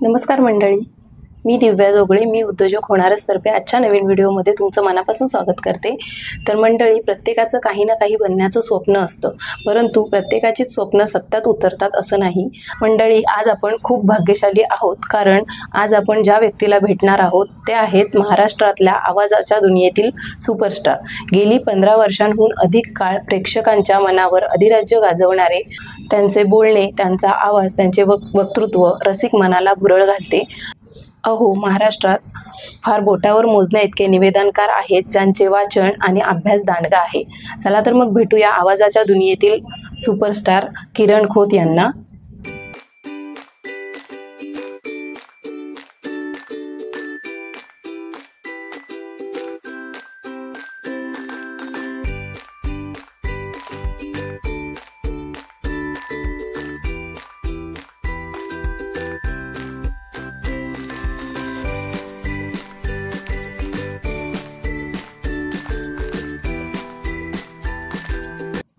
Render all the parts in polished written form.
नमस्कार मंडळी, मी दिव्या जोगळे, मी उद्योजक होणारच तर्फे आजच्या नवीन व्हिडिओमध्ये तुमचं मनापासून स्वागत करते. तर मंडळी, प्रत्येकाचं काही ना काही बनण्याचं स्वप्न असतं, परंतु प्रत्येकाची स्वप्न सत्यात उतरतात असं नाही. मंडळी, आज आपण खूप भाग्यशाली आहोत, कारण आज आपण ज्या व्यक्तीला भेटणार आहोत ते आहेत महाराष्ट्रातल्या आवाजाच्या दुनियेतील सुपरस्टार. गेली 15 वर्षांहून अधिक काळ प्रेक्षकांच्या मनावर अधिराज्य गाजवणारे त्यांचे बोलणे, त्यांचा आवाज, त्यांचे वक्तृत्व रसिक मनाला भुरळ घालते. अहो, महाराष्ट्रात फार बोटावर मोजण्या इतके निवेदनकार आहेत ज्यांचे वाचन आणि अभ्यास दांडगा आहे. चला तर मग भेटूया आवाजाच्या दुनियेतील सुपरस्टार किरण खोत यांना.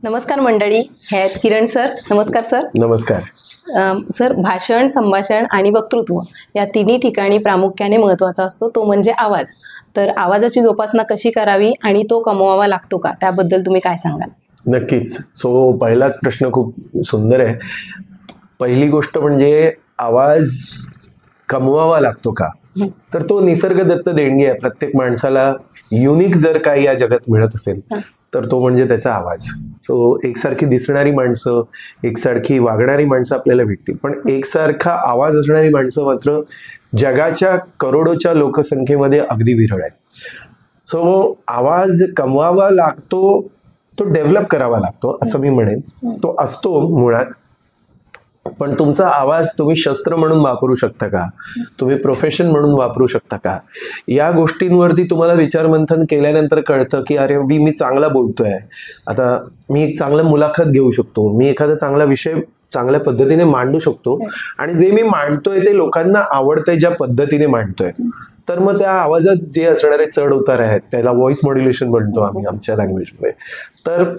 नमस्कार मंडळी, हे आहेत किरण सर. नमस्कार सर. नमस्कार सर. भाषण, संभाषण आणि वक्तृत्व या तिन्ही ठिकाणी प्रामुख्याने महत्त्वाचा असतो तो म्हणजे आवाज. तर आवाजाची जोपासना कशी करावी आणि तो कमवावा लागतो का, त्याबद्दल तुम्ही काय सांगाल? नक्कीच. पहिलाच प्रश्न खूप सुंदर आहे. पहिली गोष्ट म्हणजे आवाज कमवावा लागतो का, तर तो निसर्गदत्त देणगी आहे. प्रत्येक माणसाला युनिक जर काही या जगात मिळत असेल तर तो म्हणजे त्याचा आवाज. एकसारखी दिसणारी माणसं, एकसारखी वागणारी माणसं आपल्याला भेटतील, पण एकसारखा आवाज असणारी माणसं मात्र जगाच्या करोडोच्या लोकसंख्येमध्ये अगदी विरळ आहेत. आवाज कमवावा लागतो, तो डेव्हलप करावा लागतो असं मी म्हणेन. तो असतो मुळात, पण तुमचा आवाज तुम्ही शस्त्र म्हणून वापरू शकता का, तुम्ही प्रोफेशन म्हणून वापरू शकता का, या गोष्टींवरती तुम्हाला विचारमंथन केल्यानंतर कळतं की अरे मी चांगला बोलतोय, आता मी एक चांगला मुलाखत घेऊ शकतो, मी एखादा चांगला विषय चांगल्या पद्धतीने मांडू शकतो, आणि जे मी मांडतोय ते लोकांना आवडतंय ज्या पद्धतीने मांडतोय, तर मग त्या आवाजात जे असणारे चढ उतार आहेत त्याला व्हॉइस मॉड्युलेशन म्हणतो आम्ही आमच्या लँग्वेजमध्ये. तर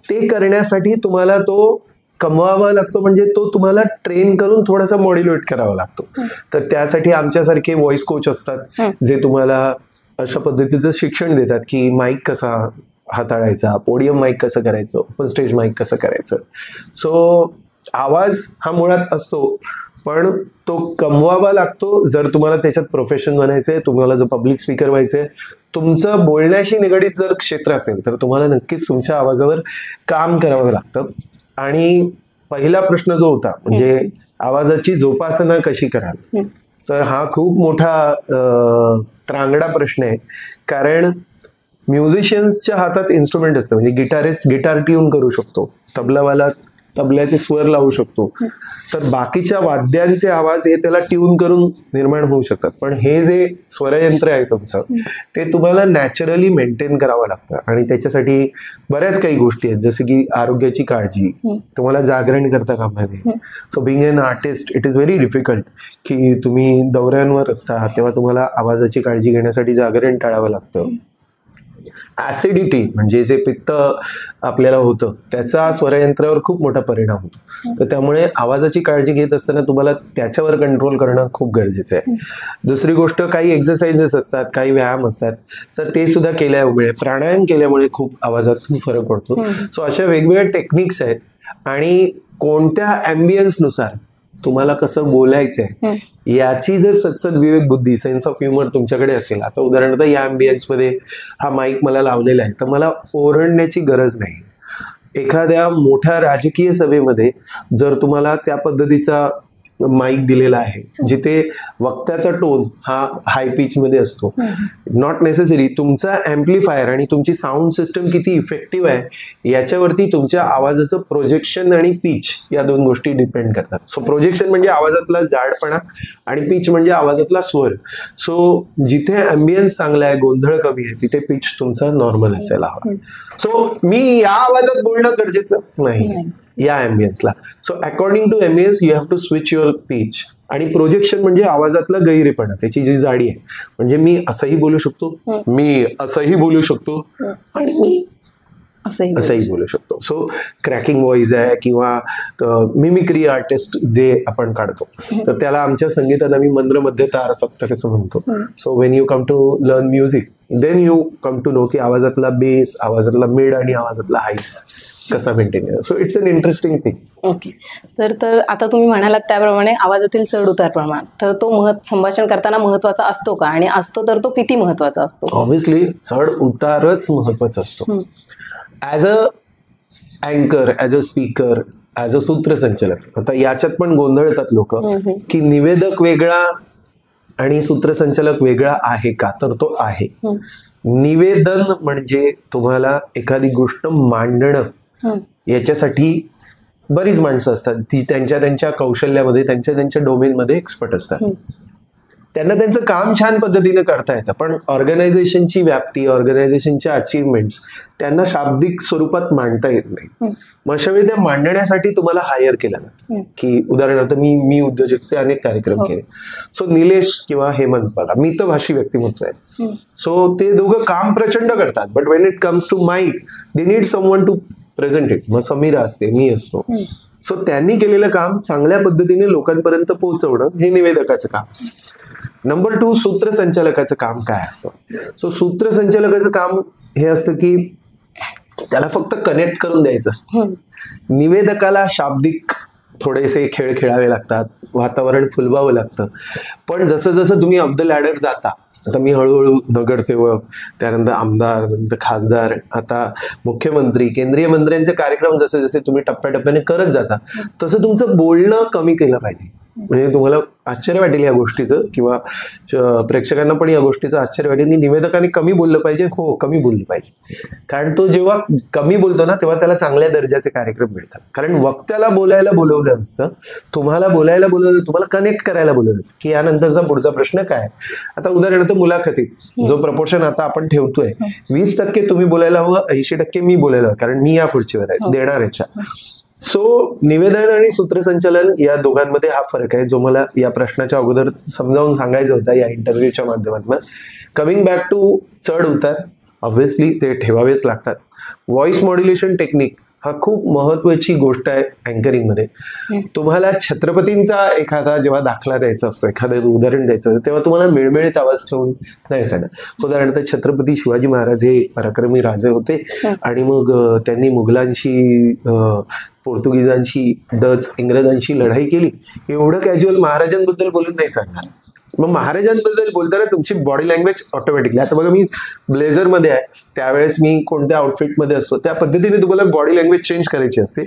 ते करण्यासाठी तुम्हाला तो कमवावा लागतो, म्हणजे तो तुम्हाला ट्रेन करून थोडासा मॉड्युलेट करावा लागतो. तर त्यासाठी आमच्यासारखे व्हॉइस कोच असतात जे तुम्हाला अशा पद्धतीचं शिक्षण देतात की माईक कसा हाताळायचा, पोडियम माईक कसं करायचं, ओपन स्टेज माईक कसं करायचं. आवाज हा मुळात असतो, पण तो कमवावा लागतो. जर तुम्हाला त्याच्यात प्रोफेशन बनायचंय, तुम्हाला जर पब्लिक स्पीकर व्हायचंय, तुमचं बोलण्याशी निगडीत जर क्षेत्र असेल तर तुम्हाला नक्कीच तुमच्या आवाजावर काम करावं लागतं. आणि पहिला प्रश्न जो होता म्हणजे आवाजाची जोपासना कशी कराल, तर हा खूप मोठा त्रांगडा प्रश्न आहे. कारण म्युझिशियन्सच्या हातात इन्स्ट्रुमेंट असतं, म्हणजे गिटारिस्ट गिटार ट्यून करू शकतो, तबलावाला तबल्याचे स्वर लावू शकतो, तर बाकीच्या वाद्यांचे आवाज हे त्याला ट्यून करून निर्माण होऊ शकतात. पण हे जे स्वरयंत्र आहे तुमचं, ते तुम्हाला नॅचरली मेंटेन करावं लागतं, आणि त्याच्यासाठी बऱ्याच काही गोष्टी आहेत, जसं की आरोग्याची काळजी, तुम्हाला जागरण करता कामा नये. Being an artist it is very difficult की तुम्ही दौऱ्यांवर असता तेव्हा तुम्हाला आवाजाची काळजी घेण्यासाठी जागरण टाळावं लागतं. ऍसिडिटी म्हणजे जे पित्त आपल्याला होतं त्याचा स्वरयंत्रावर खूप मोठा परिणाम होतो, तर त्यामुळे आवाजाची काळजी घेत असताना तुम्हाला त्याच्यावर कंट्रोल करणं खूप गरजेचं आहे. दुसरी गोष्ट, काही एक्सरसाइजेस असतात, काही व्यायाम असतात, तर ते सुद्धा केल्यामुळे, प्राणायाम केल्यामुळे खूप आवाजात खूप फरक पडतो. अशा वेगवेगळ्या टेक्निक्स आहेत, आणि कोणत्या ॲम्बियन्सनुसार तुम्हाला कसं बोलायचंय याची जर सत्सद विवेक बुद्धी, सेन्स ऑफ ह्युमर तुमच्याकडे असेल, आता उदाहरणार्थ या ॲम्बियन्समध्ये हा माईक मला लावलेला आहे तर मला ओरडण्याची गरज नाही. एखाद्या मोठ्या राजकीय सभेमध्ये जर तुम्हाला त्या पद्धतीचा माईक दिलेला आहे जिथे वक्त्याचा टोन हा हाय पिच मध्ये असतो, नॉट नेसेसरी तुमचा ॲम्प्लिफायर आणि तुमची साऊंड सिस्टम किती इफेक्टिव्ह आहे याच्यावरती तुमच्या आवाजाचं प्रोजेक्शन आणि पिच या दोन गोष्टी डिपेंड करतात. प्रोजेक्शन म्हणजे आवाजातला जाडपणा आणि पिच म्हणजे आवाजातला स्वर. जिथे ॲम्बियन्स चांगला आहे, गोंधळ कमी आहे, तिथे पिच तुमचा नॉर्मल असायला हवा. मी या आवाजात बोलणं गरजेचं नाही या ॲम्बियन्सला. According to ambience you have to switch your pitch. आणि प्रोजेक्शन म्हणजे आवाजातला गैरेपणा, त्याची जी जाडी आहे, म्हणजे मी असंही बोलू शकतो, मी असंही बोलू शकतो, आणि मी असंही बोलू शकतो. सो क्रॅकिंग व्हॉइस आहे किंवा मिमिक्री आर्टिस्ट जे आपण काढतो तर त्याला आमच्या संगीतात आम्ही मंद्रमध्ये तार सप्तक असं म्हणतो. So when you come to learn music then you come to know की आवाजातला बेस, आवाजातला मिड आणि आवाजातला हाईस कसा मेंटेन करायचा. So it's an interesting thing. Okay. तर आता तुम्ही म्हणालात त्याप्रमाणे आवाजातील चढ उतार प्रमाण, तर तो संभाषण करताना महत्वाचा असतो का, आणि असतो तर तो किती महत्वाचा असतो? ऑब्व्हियसली चढ उतारच महत्वाचा असतो. ॲज अ अँकर, as a speaker, as a सूत्रसंचालक. आता याच्यात पण गोंधळतात लोक की निवेदक वेगळा आणि सूत्रसंचालक वेगळा आहे का, तर तो आहे. निवेदन म्हणजे तुम्हाला एखादी गोष्ट मांडणं, याच्यासाठी बरीच माणसं असतात ती त्यांच्या कौशल्यामध्ये, त्यांच्या डोमेनमध्ये एक्सपर्ट असतात. त्यांना त्यांचं काम छान पद्धतीने करता येतं, पण ऑर्गनायझेशनची व्याप्ती, ऑर्गनायझेशनच्या अचीवमेंट्स त्यांना शाब्दिक स्वरूपात मांडता येत नाही. मग अशावेळी त्या मांडण्यासाठी तुम्हाला हायर केलं जातं. की उदाहरणार्थ मी उद्योजकचे अनेक कार्यक्रम केले. सो निलेश किंवा हेमंत बघा, मितभाषी व्यक्तिमत्व आहे. सो ते दोघं काम प्रचंड करतात, but when it comes to mic they need someone to present it. मग समीरा असते, मी असतो. सो त्यांनी केलेलं काम चांगल्या पद्धतीने लोकांपर्यंत पोहोचवणं हे निवेदकाचं काम असतं. नंबर 2, सूत्रसंचालकाचं काम काय असतं? सो सूत्रसंचालकाचं काम हे असतं की त्याला फक्त कनेक्ट करून द्यायचं असतं. निवेदकाला शाब्दिक थोडेसे खेळ खेळावे लागतात, वातावरण फुलवावं लागतं. पण जसं जसं तुम्ही अप द लॅडर जाता, आता मी हळूहळू नगरसेवक, त्यानंतर आमदार, नंतर खासदार, आता मुख्यमंत्री, केंद्रीय मंत्र्यांचे कार्यक्रम जसे जसे तुम्ही टप्प्याटप्प्याने करत जाता तसं तुमचं बोलणं कमी केलं पाहिजे. म्हणजे तुम्हाला आश्चर्य वाटेल या गोष्टीचं, किंवा प्रेक्षकांना पण या गोष्टीचं आश्चर्य वाटेल की निवेदकाने कमी बोललं पाहिजे. हो, कमी बोललं पाहिजे. कारण तो जेव्हा कमी बोलतो ना तेव्हा त्याला चांगल्या दर्जाचे कार्यक्रम मिळतात. कारण वक्त्याला बोलायला बोलवलं असतं, तुम्हाला बोलायला बोलवलं, तुम्हाला कनेक्ट करायला बोलवलं असतं की यानंतरचा पुढचा प्रश्न काय. आता उदाहरणार्थ मुलाखतीत जो प्रपोर्शन आता आपण ठेवतोय, 20% तुम्ही बोलायला हवं, 80% मी बोलायला हवं, कारण मी या पुढचीवर आहे देणाऱ्याच्या. सो निवेदन आणि सूत्रसंचालन या दोघांमध्ये हा फरक आहे, जो मला या प्रश्नाच्या अगोदर समजावून सांगायचा होता या इंटरव्ह्यूच्या माध्यमातून. कमिंग बॅक टू चढ उतार, ऑब्व्हियसली ते ठेवावेच लागतात. व्हॉइस मॉड्युलेशन टेक्निक हा खूप महत्वाची गोष्ट आहे अँकरिंगमध्ये. तुम्हाला छत्रपतींचा एखादा जेव्हा दाखला द्यायचा असतो, एखादं उदाहरण द्यायचं असतं, तेव्हा तुम्हाला मिळमिळीत आवाज ठेवून नाही सांगणार. उदाहरणार्थ छत्रपती शिवाजी महाराज हे पराक्रमी राजे होते आणि मग त्यांनी मुघलांशी, पोर्तुगीजांशी, डच, इंग्रजांशी लढाई केली, एवढं कॅज्युअल महाराजांबद्दल बोलून नाही सांगणार. मग महाराजांबद्दल बोलताना तुमची बॉडी लँग्वेज ऑटोमॅटिकली, आता बघा मी ब्लेझरमध्ये आहे त्यावेळेस मी कोणत्या आउटफिटमध्ये असतो त्या पद्धतीने तुम्हाला बॉडी लँग्वेज चेंज करायची असते.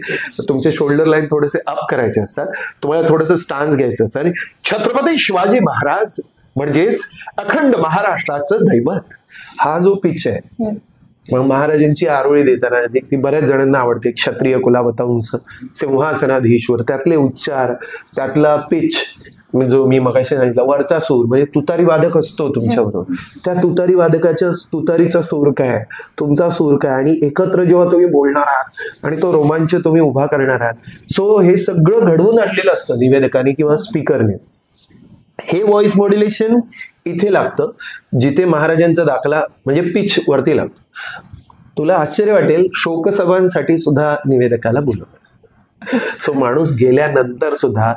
तुमचे शोल्डर लाईन थोडेसे अप करायचे असतात, तुम्हाला थोडंसं स्टान्स घ्यायचं असतं. आणि छत्रपती शिवाजी महाराज म्हणजेच अखंड महाराष्ट्राचं दैवत, हा जो पिच आहे. मग महाराजांची आरोळी देताना ती बऱ्याच जणांना आवडते. क्षत्रिय कुलावतंस, सिंहासनाधीश्वर, त्यातले उच्चार, त्यातला पिच, जो मी मगाशी सांगितलं, वरचा सूर म्हणजे तुतारी वादक असतो तुमच्याबरोबर, त्या तुतारी वादकाच्या तुतारीचा सूर काय, तुमचा सूर काय, आणि एकत्र जेव्हा तुम्ही बोलणार आहात आणि तो रोमांच तुम्ही उभा करणार आहात. सो हे सगळं घडवून आणलेलं असतं निवेदकाने किंवा स्पीकरने. हे व्हॉइस मॉड्युलेशन इथे लागतं जिथे महाराजांचा दाखला म्हणजे पिच वरती लागतो. तुला आश्चर्य वाटेल, शोकसभांसाठी सुद्धा निवेदकाला बोलवतात. सो माणूस गेल्यानंतर सुद्धा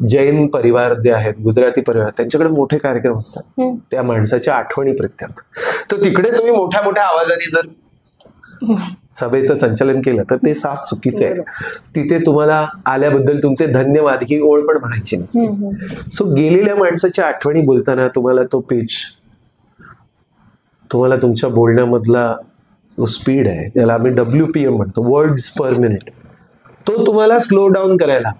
जैन परिवार जे आहेत, गुजराती परिवार, त्यांच्याकडे मोठे कार्यक्रम असतात त्या माणसाच्या आठवणी प्रत्यर्थ. तर तिकडे तुम्ही मोठ्या मोठ्या आवाजाने जर सभेचं संचालन केलं तर ते साफ चुकीचे आहे. तिथे तुम्हाला आल्याबद्दल तुमचे धन्यवाद ही ओळ पण म्हणायची नसते. सो गेलेल्या माणसाच्या आठवणी बोलताना तुम्हाला तो पिच, तुम्हाला तुमच्या बोलण्यामधला जो स्पीड आहे, त्याला आम्ही WPM म्हणतो, वर्ड्स पर मिनिट, तो तुम्हाला स्लो डाऊन करायला.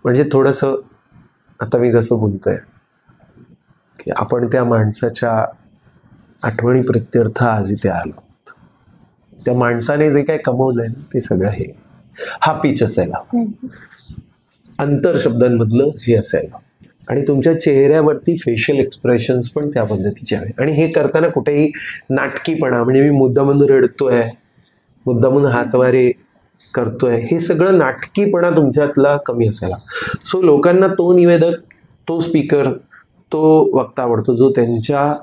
म्हणजे थोडंसं आता मी जसं बोलतोय की आपण त्या माणसाच्या आठवणी प्रत्यर्थ आज इथे आलो, त्या माणसाने जे काय कमवलंय ते सगळं हे, हा पिच असायला, अंतर शब्दांमधलं हे असायला, आणि तुमच्या चेहऱ्यावरती फेशियल एक्सप्रेशन्स पण त्या पद्धतीचे हवे. आणि हे करताना कुठेही नाटकीपणा, म्हणजे मी मुद्दामून रडतोय, मुद्दामून हातवारे करतोय, हे सगळं नाटकीपणा तुमच्यातला कमी असायला. सो लोकांना तो निवेदक, तो स्पीकर, तो वक्ता आवडतो जो त्यांच्या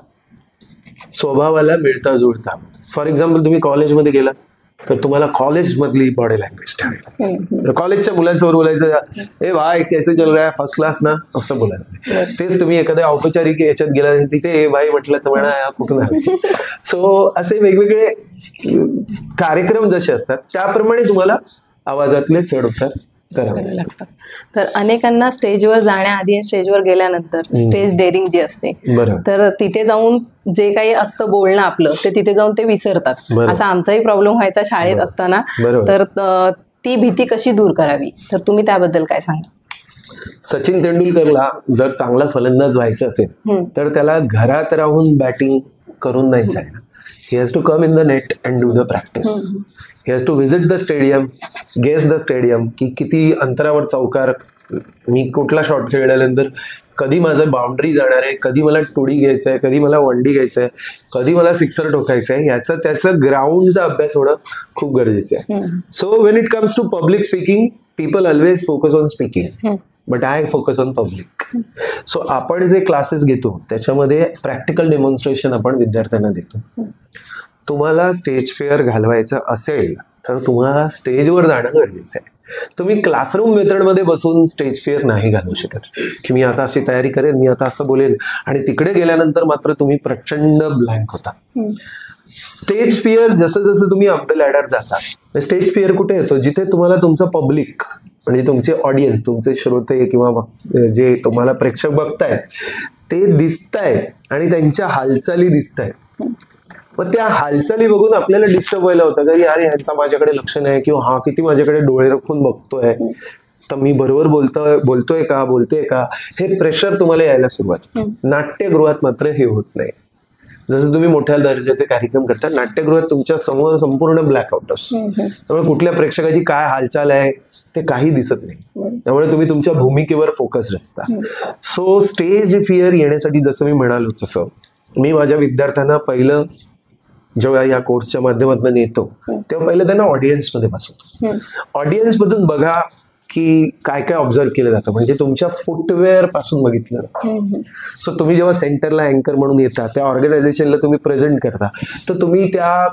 स्वभावाला मिळता जुळता. फॉर एक्झाम्पल तुम्ही कॉलेजमध्ये गेला तर तुम्हाला कॉलेजमधली बॉडी लँग्वेज ठेवायला, कॉलेजच्या मुलांसमोर बोलायचं ए भाई कैसे चल रहा है, फर्स्ट क्लास ना, असं बोलायला. तेच तुम्ही एखाद्या औपचारिक याच्यात गेला तिथे ए भाई म्हटलं तर म्हणा कुठून आहे. सो असे वेगवेगळे कार्यक्रम जसे असतात त्याप्रमाणे तुम्हाला आवाजातले चढ उतार करावे लागतात. तर अनेकांना स्टेजवर जाण्याआधी स्टेजवर गेल्यानंतर स्टेज डेअरिंग जी असते, तर तिथे जाऊन जे काही असतं बोलणं आपलं ते तिथे जाऊन ते विसरतात. असा आमचाही प्रॉब्लेम व्हायचा शाळेत असताना. तर ती भीती कशी दूर करावी, तर तुम्ही त्याबद्दल काय सांगा? सचिन तेंडुलकरला जर चांगला फलंदाज व्हायचं असेल तर त्याला घरात राहून बॅटिंग करून नाही जायला. He has to come in the net and do the practice. He has to visit the stadium, guess the stadium, की किती अंतरावर चौकार, मी कुठला शॉट खेळल्यानंतर कधी माझं बाउंड्री जाणार आहे, कधी मला टोडी घ्यायचं आहे, कधी मला वनडी घ्यायचं आहे, कधी मला सिक्सर ठोकायचं आहे, याचा त्याचा ग्राउंडचा अभ्यास होणं खूप गरजेचं आहे. So when it comes to public speaking, people always focus on speaking, but I focus on public. So आपण जे क्लासेस घेतो त्याच्यामध्ये प्रॅक्टिकल डेमॉन्स्ट्रेशन आपण विद्यार्थ्यांना देतो. तुम्हाला स्टेज फेअर घालवायचं असेल तर तुम्हाला स्टेजवर जाणं गरजेचं आहे. तुम्ही क्लासरूम मेथडमध्ये बसून स्टेज फेअर नाही घालवू शकत की मी आता अशी तयारी करेन, मी आता असं बोलेन, आणि तिकडे गेल्यानंतर मात्र तुम्ही प्रचंड ब्लँक होता. स्टेज फिअर जसं जसं तुम्ही अप द लॅडर जाता, स्टेज फिअर कुठे येतो? जिथे तुम्हाला तुमचं पब्लिक म्हणजे तुमचे ऑडियन्स, तुमचे श्रोते किंवा जे तुम्हाला प्रेक्षक बघतायत ते दिसतायत आणि त्यांच्या हालचाली दिसतायत. मग त्या हालचाली बघून आपल्याला डिस्टर्ब व्हायला होतं की अरे ह्यांचा माझ्याकडे लक्ष नाही, किंवा हा किती माझ्याकडे डोळे राखून बघतोय, तर मी बरोबर बोलतोय का, हे प्रेशर तुम्हाला यायला सुरुवात. नाट्यगृहात मात्र हे होत नाही. जसं तुम्ही मोठ्या दर्जाचे कार्यक्रम करता, नाट्यगृहात तुमच्या समोर संपूर्ण ब्लॅकआउट असतो. त्यामुळे कुठल्या प्रेक्षकाची काय हालचाल आहे ते काही दिसत नाही. त्यामुळे तुम्ही तुमच्या भूमिकेवर फोकस असता. सो स्टेज फिअर येण्यासाठी जसं मी म्हणालो तसं मी माझ्या विद्यार्थ्यांना पहिलं जेव्हा या कोर्सच्या माध्यमातून येतो तेव्हा पहिलं त्यांना ऑडियन्समध्ये बसवतो. ऑडियन्समधून बघा की काय काय ऑब्झर्व केलं जातं, म्हणजे तुमच्या फुटवेअर पासून बघितलं जातं. सो तुम्ही जेव्हा सेंटरला अँकर म्हणून येता, त्या ऑर्गनायझेशनला तुम्ही प्रेझेंट करता, तर तुम्ही त्या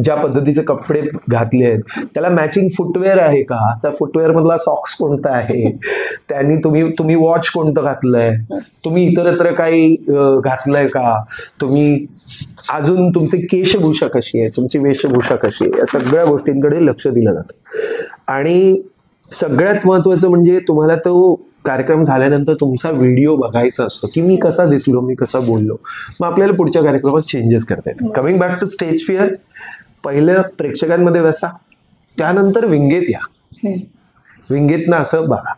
ज्या पद्धतीचे कपडे घातले आहेत त्याला मॅचिंग फुटवेअर आहे का, त्या फुटवेअर मधला सॉक्स कोणता आहे, त्यांनी तुम्ही वॉच कोणतं घातलंय, तुम्ही इतरत्र काही घातलंय का, तुम्ही अजून तुमची केशभूषा कशी आहे, तुमची वेशभूषा कशी आहे, या सगळ्या गोष्टींकडे लक्ष दिलं जातं. आणि सगळ्यात महत्वाचं म्हणजे तुम्हाला तो कार्यक्रम झाल्यानंतर तुमचा व्हिडिओ बघायचा असतो की मी कसा दिसलो, मी कसा बोललो. मग आपल्याला पुढच्या कार्यक्रमात चेंजेस करता येतात. Coming back to stage fear, पहिलं प्रेक्षकांमध्ये बसा, त्यानंतर विंगेत या. विंगेतनं असं बघा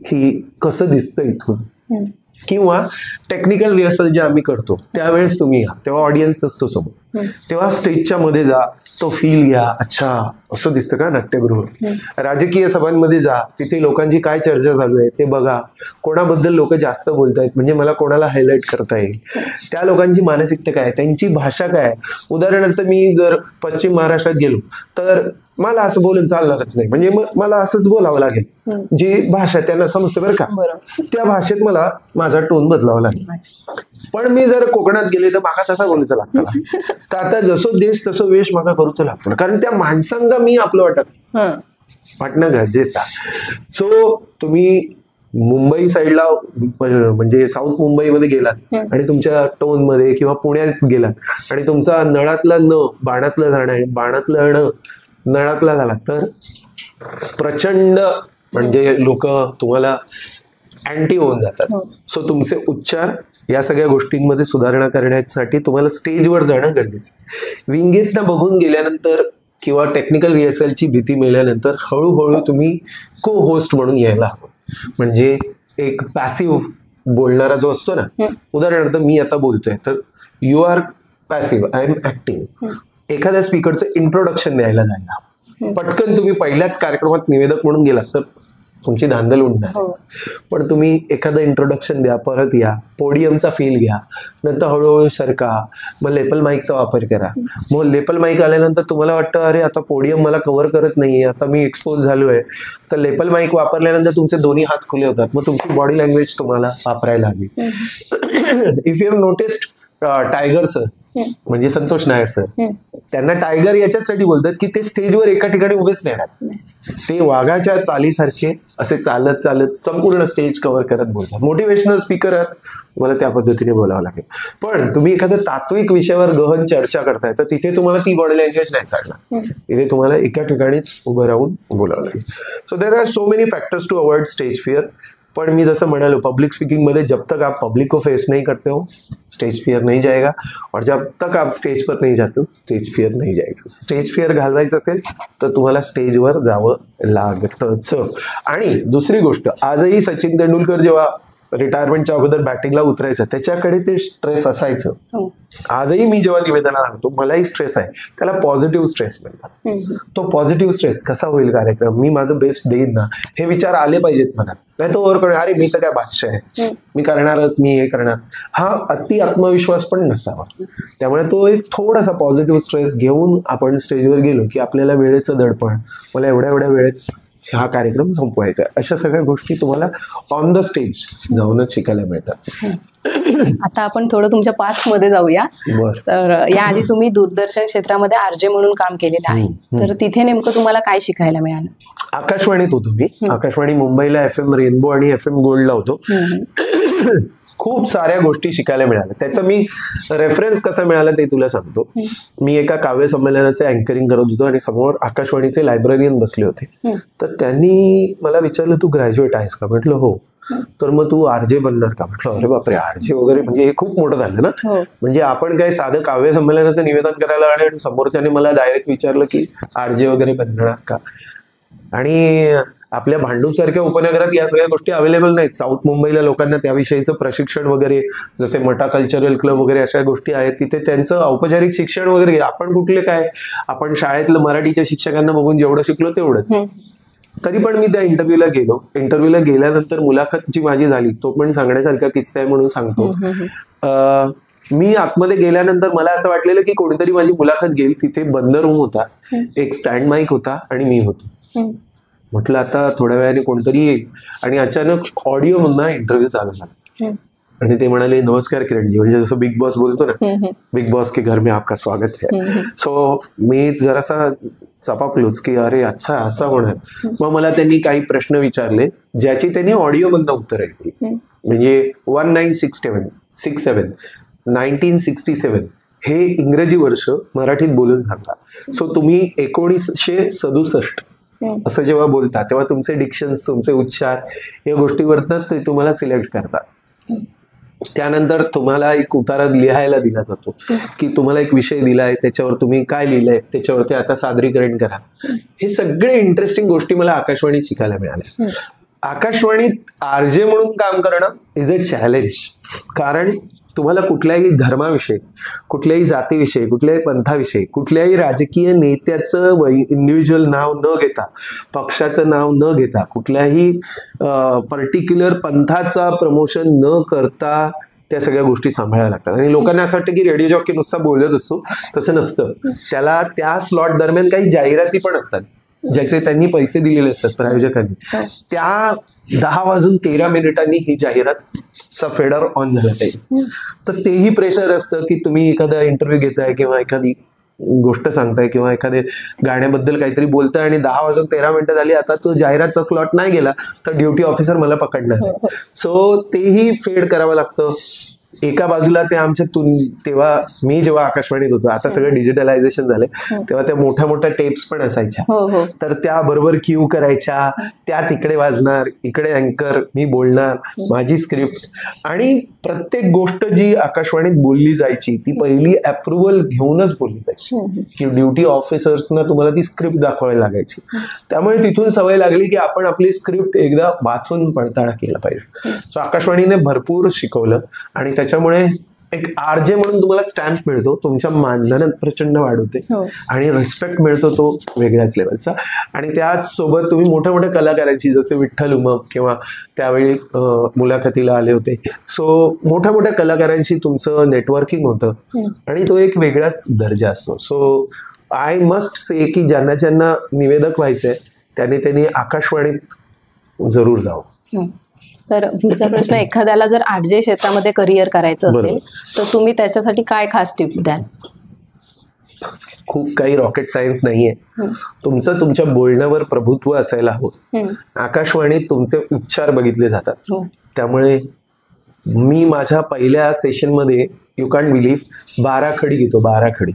की कसं दिसतं इथून, किंवा टेक्निकल रिहर्सल जे आम्ही करतो त्यावेळेस तुम्ही या, तेव्हा ऑडियन्स नसतो समोर, तेव्हा स्टेजच्या मध्ये जा, तो फील घ्या. अच्छा असं दिसतं का नाट्यगृह. राजकीय सभांमध्ये जा, तिथे लोकांची काय चर्चा चालू आहे ते बघा, कोणाबद्दल लोक जास्त बोलतायत, म्हणजे मला कोणाला हायलाइट करता येईल, त्या लोकांची मानसिकता काय, त्यांची भाषा काय. उदाहरणार्थ मी जर पश्चिम महाराष्ट्रात गेलो तर मला असं बोलून चालणारच नाही, म्हणजे मला असंच बोलावं लागेल, जी भाषा त्यांना समजते बरं का, त्या भाषेत मला माझा टोन बदलावा लागेल. पण मी जर कोकणात गेले तर माका तसा बोलायचं लागतं. तर आता जसं देश तसं वेश माका करूच लागतो, कारण त्या माणसांना मी आपलं वाटणं गरजेचं. सो तुम्ही मुंबई साईडला म्हणजे साऊथ मुंबईमध्ये गेलात आणि तुमच्या टोन मध्ये, किंवा पुण्यात गेलात आणि तुमचा नळातला न बाणातला जाणार, बाणातला न नळातला झाला, तर प्रचंड म्हणजे लोक तुम्हाला अँटी होऊन जातात. सो तुमचे उच्चार या सगळ्या गोष्टींमध्ये सुधारणा करण्यासाठी तुम्हाला स्टेजवर जाणं गरजेचं आहे. विंगेतनं बघून गेल्यानंतर किंवा टेक्निकल रिहर्सलची भीती मिळाल्यानंतर हळूहळू तुम्ही को होस्ट म्हणून यायला हवं. म्हणजे एक पॅसिव्ह बोलणारा जो असतो ना, उदाहरणार्थ मी आता बोलतोय तर you are passive, I am active. एखाद्या स्पीकरचं इंट्रोडक्शन द्यायला जायला पटकन तुम्ही पहिल्याच कार्यक्रमात निवेदक म्हणून गेलात तर तुमची धांदल उडणार. पण तुम्ही एखादं इंट्रोडक्शन द्या, परत या, पोडियमचा फील घ्या, नंतर हळूहळू सरका, मग लेपल माईकचा वापर करा. मग लेपल माईक आल्यानंतर तुम्हाला वाटतं अरे आता पोडियम मला कव्हर करत नाहीये, आता मी एक्सपोज झालोय, तर लेपल माईक वापरल्यानंतर तुमचे दोन्ही हात खुले होतात, मग तुमची बॉडी लँग्वेज तुम्हाला वापरायला हवी. If you have noticed tiger sir म्हणजे संतोष नायर सर, त्यांना टायगर याच्यासाठी बोलतात की ते स्टेजवर एका ठिकाणी उभेच नाही राहत, ते वाघाच्या चालीसारखे असे चालत चालत संपूर्ण स्टेज कव्हर करत बोलतात. मोटिवेशनल स्पीकर आहात, तुम्हाला त्या पद्धतीने बोलावं लागेल. पण तुम्ही एखाद्या तात्विक विषयावर गहन चर्चा करताय तर तिथे तुम्हाला ती बॉडी लँग्वेज नाही चालणार, तिथे तुम्हाला एका ठिकाणीच उभं राहून बोलावं लागेल. So there are so many factors to avoid stage fear. पण मी जसं म्हणालो, पब्लिक स्पीकिंग मध्ये जब तक आप पब्लिक को फेस नहीं करते हो स्टेज फियर नहीं जाएगा, और जब तक आप स्टेज पर नहीं जाते हो स्टेज फियर नहीं जाएगा. स्टेज फियर घालवायचं असेल तर तुम्हाला स्टेजवर जावं लागतच. आणि दुसरी गोष्ट, आजही सचिन तेंडुलकर जेव्हा रिटायरमेंटच्या अगोदर बॅटिंगला उतरायचं त्याच्याकडे ते स्ट्रेस असायचं. आजही मी जेव्हा निवेदनाला सांगतो मलाही स्ट्रेस आहे, त्याला पॉझिटिव्ह स्ट्रेस म्हणतात. तो पॉझिटिव्ह स्ट्रेस कसा होईल कार्यक्रम, मी माझं बेस्ट देईन ना, हे विचार आले पाहिजेत मनात. नाही तो ओव्हर अरे मी तर काय बादशाह आहे, मी करणारच, मी हे करणार, हा अति आत्मविश्वास पण नसावा. त्यामुळे तो एक थोडासा पॉझिटिव्ह स्ट्रेस घेऊन आपण स्टेजवर गेलो की आपल्याला वेळेचं दडपण, मला एवढ्या वेळेत हा कार्यक्रम संपवायचा, अशा सगळ्या गोष्टी तुम्हाला ऑन द स्टेज जाऊनच शिकायला मिळतात. आता आपण थोडं तुमच्या पास्ट मध्ये जाऊया. तर याआधी तुम्ही दूरदर्शन क्षेत्रामध्ये आरजे म्हणून काम केलेलं आहे, तर तिथे नेमकं तुम्हाला काय शिकायला मिळालं? आकाशवाणीत होतो मी. आकाशवाणी मुंबईला FM रेनबो आणि FM गोल्डला होतो. खूप साऱ्या गोष्टी शिकायला मिळाल्या. त्याचा मी रेफरन्स कसा मिळाला ते तुला सांगतो. मी एका काव्य संमेलनाचे अँकरिंग करत होतो आणि समोर आकाशवाणीचे लायब्ररियन बसले होते. तर त्यांनी मला विचारलं तू ग्रॅज्युएट आहेस का? म्हटलं हो. तर मग तू आरजे बनणार का? म्हटलं अरे बापरे, आरजे वगैरे म्हणजे हे खूप मोठं झालं ना. म्हणजे आपण काय साधं काव्य संमेलनाचं निवेदन करायला आणि समोरच्याने मला डायरेक्ट विचारलं की आरजे वगैरे बनणार का. आणि आपल्या भांडूप सारख्या उपनगरात या सगळ्या गोष्टी अवेलेबल नाहीत. साऊथ मुंबईला लोकांना त्याविषयीचं प्रशिक्षण वगैरे, जसे मटा कल्चरल क्लब वगैरे अशा गोष्टी आहेत, तिथे त्यांचं औपचारिक शिक्षण वगैरे. आपण कुठले काय, आपण शाळेतलं मराठीच्या शिक्षकांना बघून जेवढं शिकलो तेवढंच. तरी पण मी त्या इंटरव्ह्यूला गेलो. इंटरव्ह्यूला गेल्यानंतर मुलाखत जी माझी झाली तो पण सांगण्यासारखा किस्सा आहे म्हणून सांगतो. मी आतमध्ये गेल्यानंतर मला असं वाटलेलं की कोणीतरी माझी मुलाखत घेईल. तिथे बंद रूम होता, एक स्टँड माईक होता आणि मी होतो. म्हटलं आता थोड्या वेळाने कोणतरी येईल, आणि अचानक ऑडिओ मधून इंटरव्ह्यू चालू झाला आणि ते म्हणाले नमस्कार किरणजी, म्हणजे जसं बिग बॉस बोलतो ना, बिग बॉस के घर में आपका स्वागत है. सो मी जरासा चपापलोच की अरे अच्छा असं होणार. मग मला त्यांनी काही प्रश्न विचारले ज्याची त्यांनी ऑडिओ मधनं उत्तर ऐकली. म्हणजे 1967 हे इंग्रजी वर्ष मराठीत बोलून सांगा. सो तुम्ही 1967 असं जेव्हा बोलता तेव्हा तुमचे डिक्शन्स, तुमचे उच्चार या गोष्टीवरनं ते तुम्हाला सिलेक्ट करतात. त्यानंतर तुम्हाला एक उतारा लिहायला दिला जातो की तुम्हाला एक विषय दिलाय, त्याच्यावर तुम्ही काय लिहिलंय, त्याच्यावरती आता सादरीकरण करा. हे सगळे इंटरेस्टिंग गोष्टी मला आकाशवाणीत शिकायला मिळाल्या. आकाशवाणीत आरजे म्हणून काम करणं इज अ चॅलेंज. कारण तुम्हाला कुठल्याही धर्माविषयी, कुठल्याही जातीविषयी, कुठल्याही पंथाविषयी, कुठल्याही राजकीय नेत्याचं इंडिव्हिज्युअल नाव न घेता, पक्षाचं नाव न घेता, कुठल्याही पर्टिक्युलर पंथाचा प्रमोशन न करता त्या सगळ्या गोष्टी सांभाळायला लागतात. आणि लोकांना असं वाटतं की रेडिओ जॉकी नुसता बोलत असतो, तसं नसतं. त्याला त्या स्लॉट दरम्यान काही जाहिराती पण असतात ज्याचे त्यांनी पैसे दिलेले असतात प्रायोजकांनी. त्या 10:13 ही जाहिरातचा फेडर ऑन झाला पाहिजे. तर तेही प्रेशर असतं की तुम्ही एखादा इंटरव्ह्यू घेताय किंवा एखादी गोष्ट सांगताय किंवा एखाद्या गाण्याबद्दल काहीतरी बोलताय आणि 10:13 झाली, आता तो जाहिरातचा स्लॉट नाही गेला तर ड्युटी ऑफिसर मला पकडणार. सो तेही फेड करावं लागतं. एका बाजूला ते आमच्या तेव्हा मी जेव्हा आकाशवाणीत होतो, आता सगळं डिजिटलायझेशन झालंय, तेव्हा त्या मोठ्या मोठ्या टेप्स पण असायच्या. तर त्या बरोबर क्यू करायच्या, त्या तिकडे वाजणार, इकडे अँकर, मी बोलणार, माझी स्क्रिप्ट. आणि प्रत्येक गोष्ट जी आकाशवाणीत बोलली जायची ती पहिली अप्रुव्हल घेऊनच बोलली जायची की ड्युटी ऑफिसर्सना तुम्हाला ती स्क्रिप्ट दाखवायला लागायची. त्यामुळे तिथून सवय लागली की आपण आपली स्क्रिप्ट एकदा वाचून पडताळा केला पाहिजे. सो आकाशवाणीने भरपूर शिकवलं आणि त्याच्यामुळे एक आरजे म्हणून तुम्हाला स्टॅम्प मिळतो, तुमच्या मानधनात प्रचंड वाढ होते आणि रिस्पेक्ट मिळतो तो वेगळ्याच लेवलचा. आणि त्याच सोबत तुम्ही मोठ्या मोठ्या कलाकारांची, जसे विठ्ठल उमप किंवा त्यावेळी मुलाखतीला आले होते, सो मोठ्या मोठ्या कलाकारांशी तुमचं नेटवर्किंग होतं आणि तो एक वेगळाच दर्जा असतो. सो आय मस्ट से की ज्यांना ज्यांना निवेदक व्हायचंय त्यांनी आकाशवाणीत जरूर जावं. तर पुढचा प्रश्न, एखाद्याला जर आरजे क्षेत्रामध्ये करिअर करायचं असेल तर तुम्ही त्याच्यासाठी काय खास टिप्स द्याल? खूप काही रॉकेट सायन्स नाहीये. तुमचं तुमच्या बोलण्यावर प्रभुत्व असायला हवं. आकाशवाणीत तुमचे उच्चार बघितले जातात. त्यामुळे मी माझ्या पहिल्या सेशनमध्ये यू कॅन बिलीव्ह 12 खडी घेतो. 12 खडी.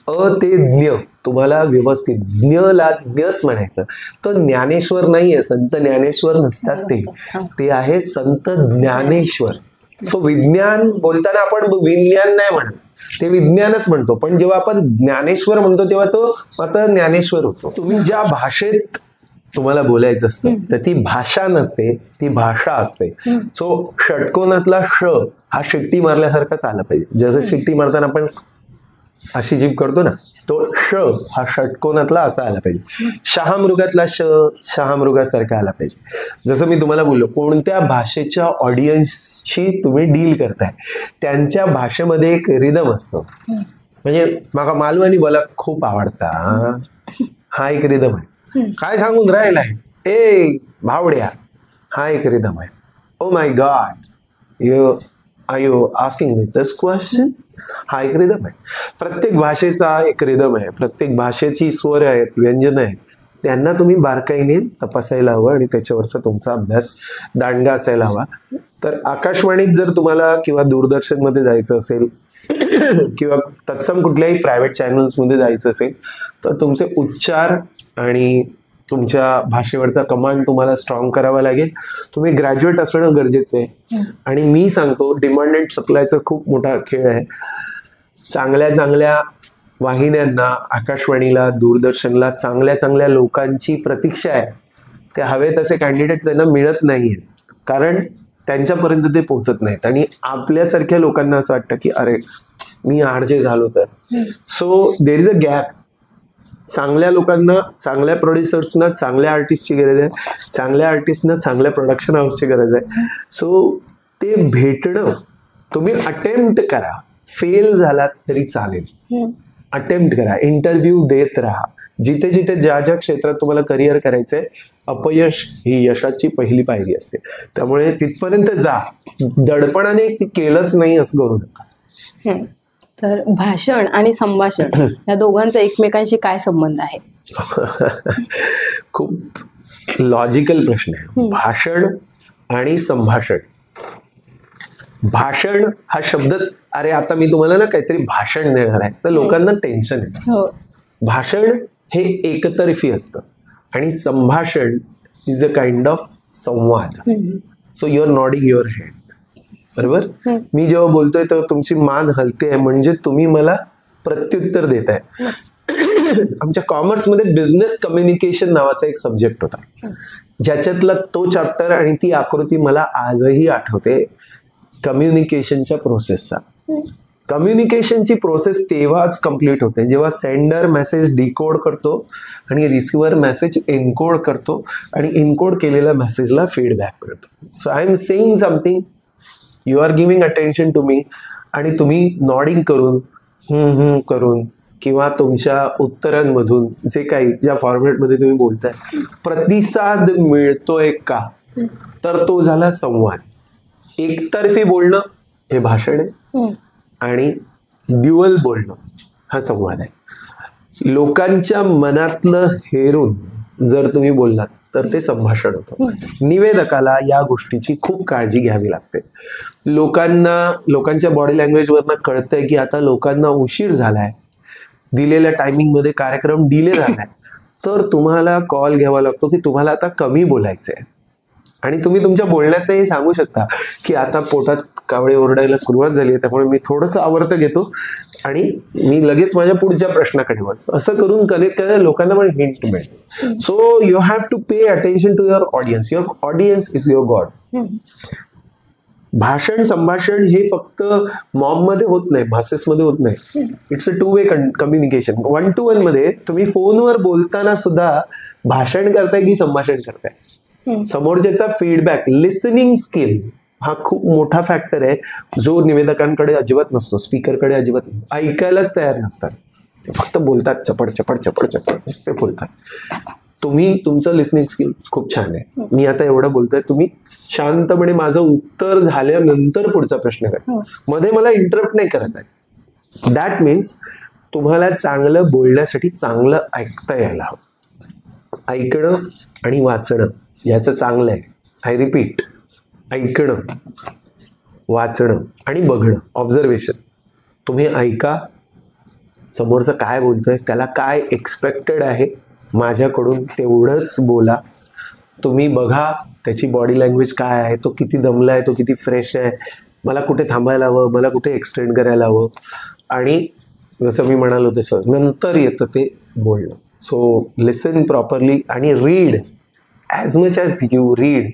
अ ते ज्ञ, तुम्हाला व्यवस्थित ज्ञला ज्ञच म्हणायचं. तो ज्ञानेश्वर नाहीये, संत ज्ञानेश्वर नसतात ते आहे संत ज्ञानेश्वर. सो विज्ञान बोलताना आपण विज्ञान नाही म्हणत, ते विज्ञानच म्हणतो. पण जेव्हा आपण ज्ञानेश्वर म्हणतो तेव्हा तो आता ज्ञानेश्वर होतो. तुम्ही ज्या भाषेत तुम्हाला बोलायचं असतं तर ती भाषा नसते, ती भाषा असते. सो षटकोनातला श हा शिट्टी मारल्यासारखाच आला पाहिजे. जसं शिट्टी मारताना आपण अशी जीभ करतो ना, तो श हा षटकोनातला असा आला पाहिजे. शहामृगातला श शहामृगासारखा आला पाहिजे. जसं मी तुम्हाला बोललो, कोणत्या भाषेच्या ऑडियन्सशी तुम्ही डील करताय त्यांच्या भाषेमध्ये एक रिदम असतो. म्हणजे माका मालवणी बोला खूप आवडता, हा एक रिदम आहे. काय सांगून राहिलाय ए भावड्या, हा एक रिदम आहे. Oh my god, are you asking me this question, हा एक रिदम आहे. प्रत्येक भाषेचा एक रिदम आहे. प्रत्येक भाषेची स्वर आहेत, व्यंजन आहेत. त्यांना तुम्ही बारकाईने तपासायला हवं आणि त्याच्यावरचा तुमचा अभ्यास दांडगा असायला हवा. तर आकाशवाणीत जर तुम्हाला किंवा दूरदर्शनमध्ये जायचं असेल किंवा तत्सम कुठल्याही प्रायव्हेट चॅनल्समध्ये जायचं असेल तर तुमचे उच्चार आणि तुमच्या भाषेवरचा कमांड तुम्हाला स्ट्रॉंग करावा लागेल. तुम्ही ग्रॅज्युएट असणं गरजेचं आहे. आणि मी सांगतो, डिमांड अँड सप्लायचा खूप मोठा खेळ आहे. चांगल्या वाहिन्यांना, आकाशवाणीला, दूरदर्शनला चांगल्या चांगल्या लोकांची प्रतीक्षा आहे. ते हवे तसे कॅन्डिडेट त्यांना मिळत नाहीयेत, कारण त्यांच्यापर्यंत ते पोहोचत नाहीत. आणि आपल्यासारख्या लोकांना असं वाटतं की अरे मी आरजे झालो तर. So there is a gap. चांगल्या लोकांना, चांगल्या प्रोड्युसर्सना चांगल्या आर्टिस्टची गरज आहे. चांगल्या आर्टिस्टना चांगल्या प्रोडक्शन हाऊसची गरज आहे. सो ते भेटणं, तुम्ही अटेम्प्ट करा. फेल झालात तरी चालेल, अटेम्प्ट करा, इंटरव्ह्यू देत राहा. जिथे जिथे ज्या ज्या क्षेत्रात तुम्हाला करिअर करायचंय, अपयश ही यशाची पहिली पायरी असते. त्यामुळे तिथपर्यंत जा. दडपणाने केलंच नाही असं करू नका. तर भाषण आणि संभाषण या दोघांचा एकमेकांशी काय संबंध आहे? खूप लॉजिकल प्रश्न आहे. भाषण आणि संभाषण. भाषण हा शब्दच, अरे आता मी तुम्हाला ना काहीतरी भाषण देणार आहे तर लोकांना टेन्शन येतं. भाषण हे एकतर्फी असतं आणि संभाषण इज अ काइंड ऑफ संवाद. So you are nodding your head. बरोबर. मी जेव्हा बोलतोय तेव्हा तुमची मान हलते आहे, म्हणजे तुम्ही मला प्रत्युत्तर देताय. आमच्या कॉमर्समध्ये बिझनेस कम्युनिकेशन नावाचा एक सब्जेक्ट होता, ज्याच्यातला तो चॅप्टर आणि ती आकृती मला आजही आठवते. कम्युनिकेशनच्या प्रोसेसचा. कम्युनिकेशनची प्रोसेस तेव्हाच कम्प्लीट होते जेव्हा सेंडर मेसेज डिकोड करतो आणि रिसिव्हर मेसेज एन्कोड करतो आणि एन्कोड केलेल्या मेसेजला फीडबॅक मिळतो. So I am saying something, you are giving attention to me, आणि तुम्ही नॉडिंग करून करून किंवा तुमच्या उत्तरांमधून जे काही ज्या फॉर्मॅटमध्ये तुम्ही बोलताय प्रतिसाद मिळतोय का, तर तो झाला संवाद. एकतर्फी बोलणं हे भाषण आहे आणि ड्युअल बोलणं हा संवाद आहे. लोकांच्या मनातलं हेरून जर तुम्ही बोललात तर ते संभाषण होतं. निवेदकाला या गोष्टीची खूप काळजी घ्यावी लागते. लोकांच्या बॉडी लँग्वेजवरनं कळतंय की आता लोकांना उशीर झालाय, दिलेल्या टायमिंगमध्ये कार्यक्रम डिले झालाय, तर तुम्हाला कॉल घ्यावा लागतो की तुम्हाला आता कमी बोलायचंय. आणि तुम्ही तुमच्या बोलण्यात हे सांगू शकता की आता पोटात कावळे ओरडायला सुरुवात झाली आहे, त्यामुळे मी थोडंसं आवर्त घेतो आणि मी लगेच माझ्या पुढच्या प्रश्नाकडे वळतो. असं करून कनेक्ट करायला लोकांना पण हिंट मिळते. So you have to pay attention to your audience. Your audience is your god. भाषण संभाषण हे फक्त मॉबमध्ये होत नाही, मासेसमध्ये होत नाही. It's a 2 way communication. 1 to 1 मध्ये तुम्ही फोनवर बोलताना सुद्धा भाषण करताय की संभाषण करताय. समोरच्याचा फीडबॅक, लिसनिंग स्किल हा खूप मोठा फॅक्टर आहे जो निवेदकांकडे अजिबात नसतो, स्पीकरकडे अजिबात नसतो. ऐकायलाच तयार नसतात, ते फक्त बोलतात, चपड चपड चपड चपड ते बोलतात. तुमचं लिसनिंग स्किल खूप छान आहे. मी आता एवढं बोलतोय, तुम्ही शांतपणे माझं उत्तर झाल्यानंतर पुढचा प्रश्न करा. मध्ये मला इंटरप्ट नाही करत आहे. दॅट मीन्स तुम्हाला चांगलं बोलण्यासाठी चांगलं ऐकता यायला हवं. ऐकणं आणि वाचणं याचं चांगलं आहे. आय रिपीट, ऐकणं, वाचणं आणि बघणं, ऑब्झर्वेशन. तुम्ही ऐका, समोरचं काय बोलतोय, त्याला काय एक्सपेक्टेड आहे माझ्याकडून तेवढंच बोला. तुम्ही बघा त्याची बॉडी लँग्वेज काय आहे, तो किती दमला आहे, तो किती फ्रेश आहे, मला कुठे थांबायला हवं, मला कुठे एक्सटेंड करायला हवं. आणि जसं मी म्हणालो तसं नंतर येतं ते बोलणं. सो लिसन प्रॉपरली आणि read as much as you read.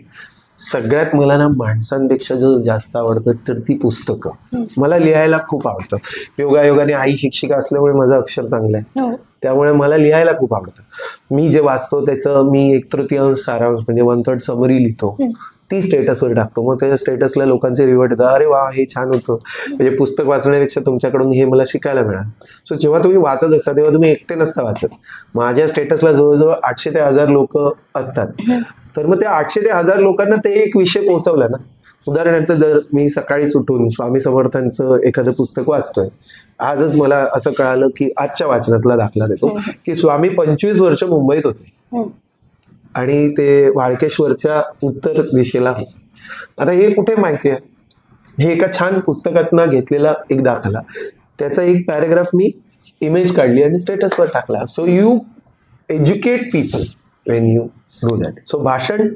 सगळ्यात मला ना माणसांपेक्षा जो जास्त आवडतं तर ती पुस्तकं. मला लिहायला खूप आवडतं. योगायोगाने आई शिक्षिका असल्यामुळे माझं अक्षर चांगलं आहे, त्यामुळे मला लिहायला खूप आवडतं. मी जे वाचतो त्याचं मी 1/3 सारांश म्हणजे 1/3 समरी लिहितो, ती स्टेटसवर टाकतो. मग त्या स्टेटसला लोकांचे रिवर्ट येतात, अरे वा हे छान होतं, म्हणजे पुस्तक वाचण्यापेक्षा तुमच्याकडून हे मला शिकायला मिळालं. सो जेव्हा तुम्ही वाचत असता तेव्हा तुम्ही एकटे नसता वाचत. माझ्या स्टेटसला जवळजवळ 800 ते 1000 लोक असतात. तर मग त्या 800 ते 1000 लोकांना ते एक विषय पोहोचवला ना. उदाहरणार्थ जर मी सकाळीच उठून स्वामी समर्थांचं एखादं पुस्तक वाचतोय, आजच मला असं कळालं की आजच्या वाचनातला दाखला देतो की स्वामी 25 वर्ष मुंबईत होते आणि ते वाळकेश्वरच्या उत्तर दिशेला होते. आता हे कुठे माहिती आहे? हे एका छान पुस्तकातनं घेतलेला एक दाखला, त्याचा एक पॅराग्राफ मी इमेज काढली आणि स्टेटसवर टाकला. So you educate people Wien you do that. So भाषण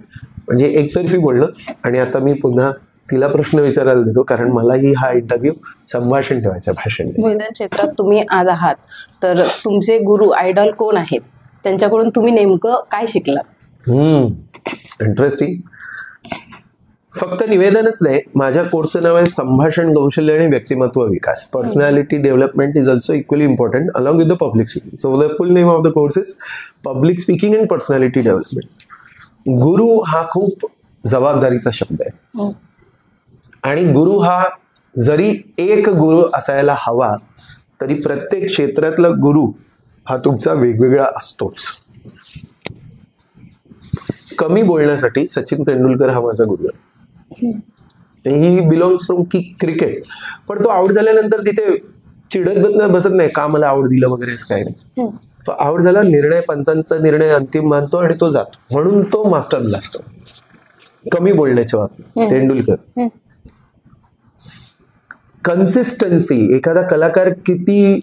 म्हणजे एकतर्फी बोलणं. आणि आता मी पुन्हा तिला प्रश्न विचारायला देतो, कारण मलाही हा इंटरव्ह्यू संभाषण ठेवायचा, भाषण. मैदान क्षेत्रात तुम्ही आज आहात, तर तुमचे गुरु आयडॉल कोण आहेत? त्यांच्याकडून तुम्ही नेमकं काय शिकलात? इंटरेस्टिंग. फक्त निवेदनच नाही, माझ्या कोर्सचं नाव आहे संभाषण कौशल्य आणि व्यक्तिमत्व विकास. Personality development is also equally important along with the public speaking. So the full name of the course is public speaking and personality development. गुरु हा खूप जबाबदारीचा शब्द आहे. आणि गुरु हा जरी एक गुरु असायला हवा, तरी प्रत्येक क्षेत्रातला गुरु हा तुमचा वेगवेगळा असतोच. कमी बोलण्यासाठी सचिन तेंडुलकर हा माझा गुरु आहे. ही बिलॉंग्स फ्रॉम क्रिकेट. पण तो आउट झाल्यानंतर तिथे चिडत बसत नाही का मला आउट दिलं वगैरे असं काही नाही. तो आउट झाला, निर्णय पंचांचा निर्णय अंतिम मानतो आणि तो जातो, म्हणून तो मास्टर ब्लास्टर. कमी बोलण्याच्या बाबतीत तेंडुलकर. कन्सिस्टन्सी, एखादा कलाकार किती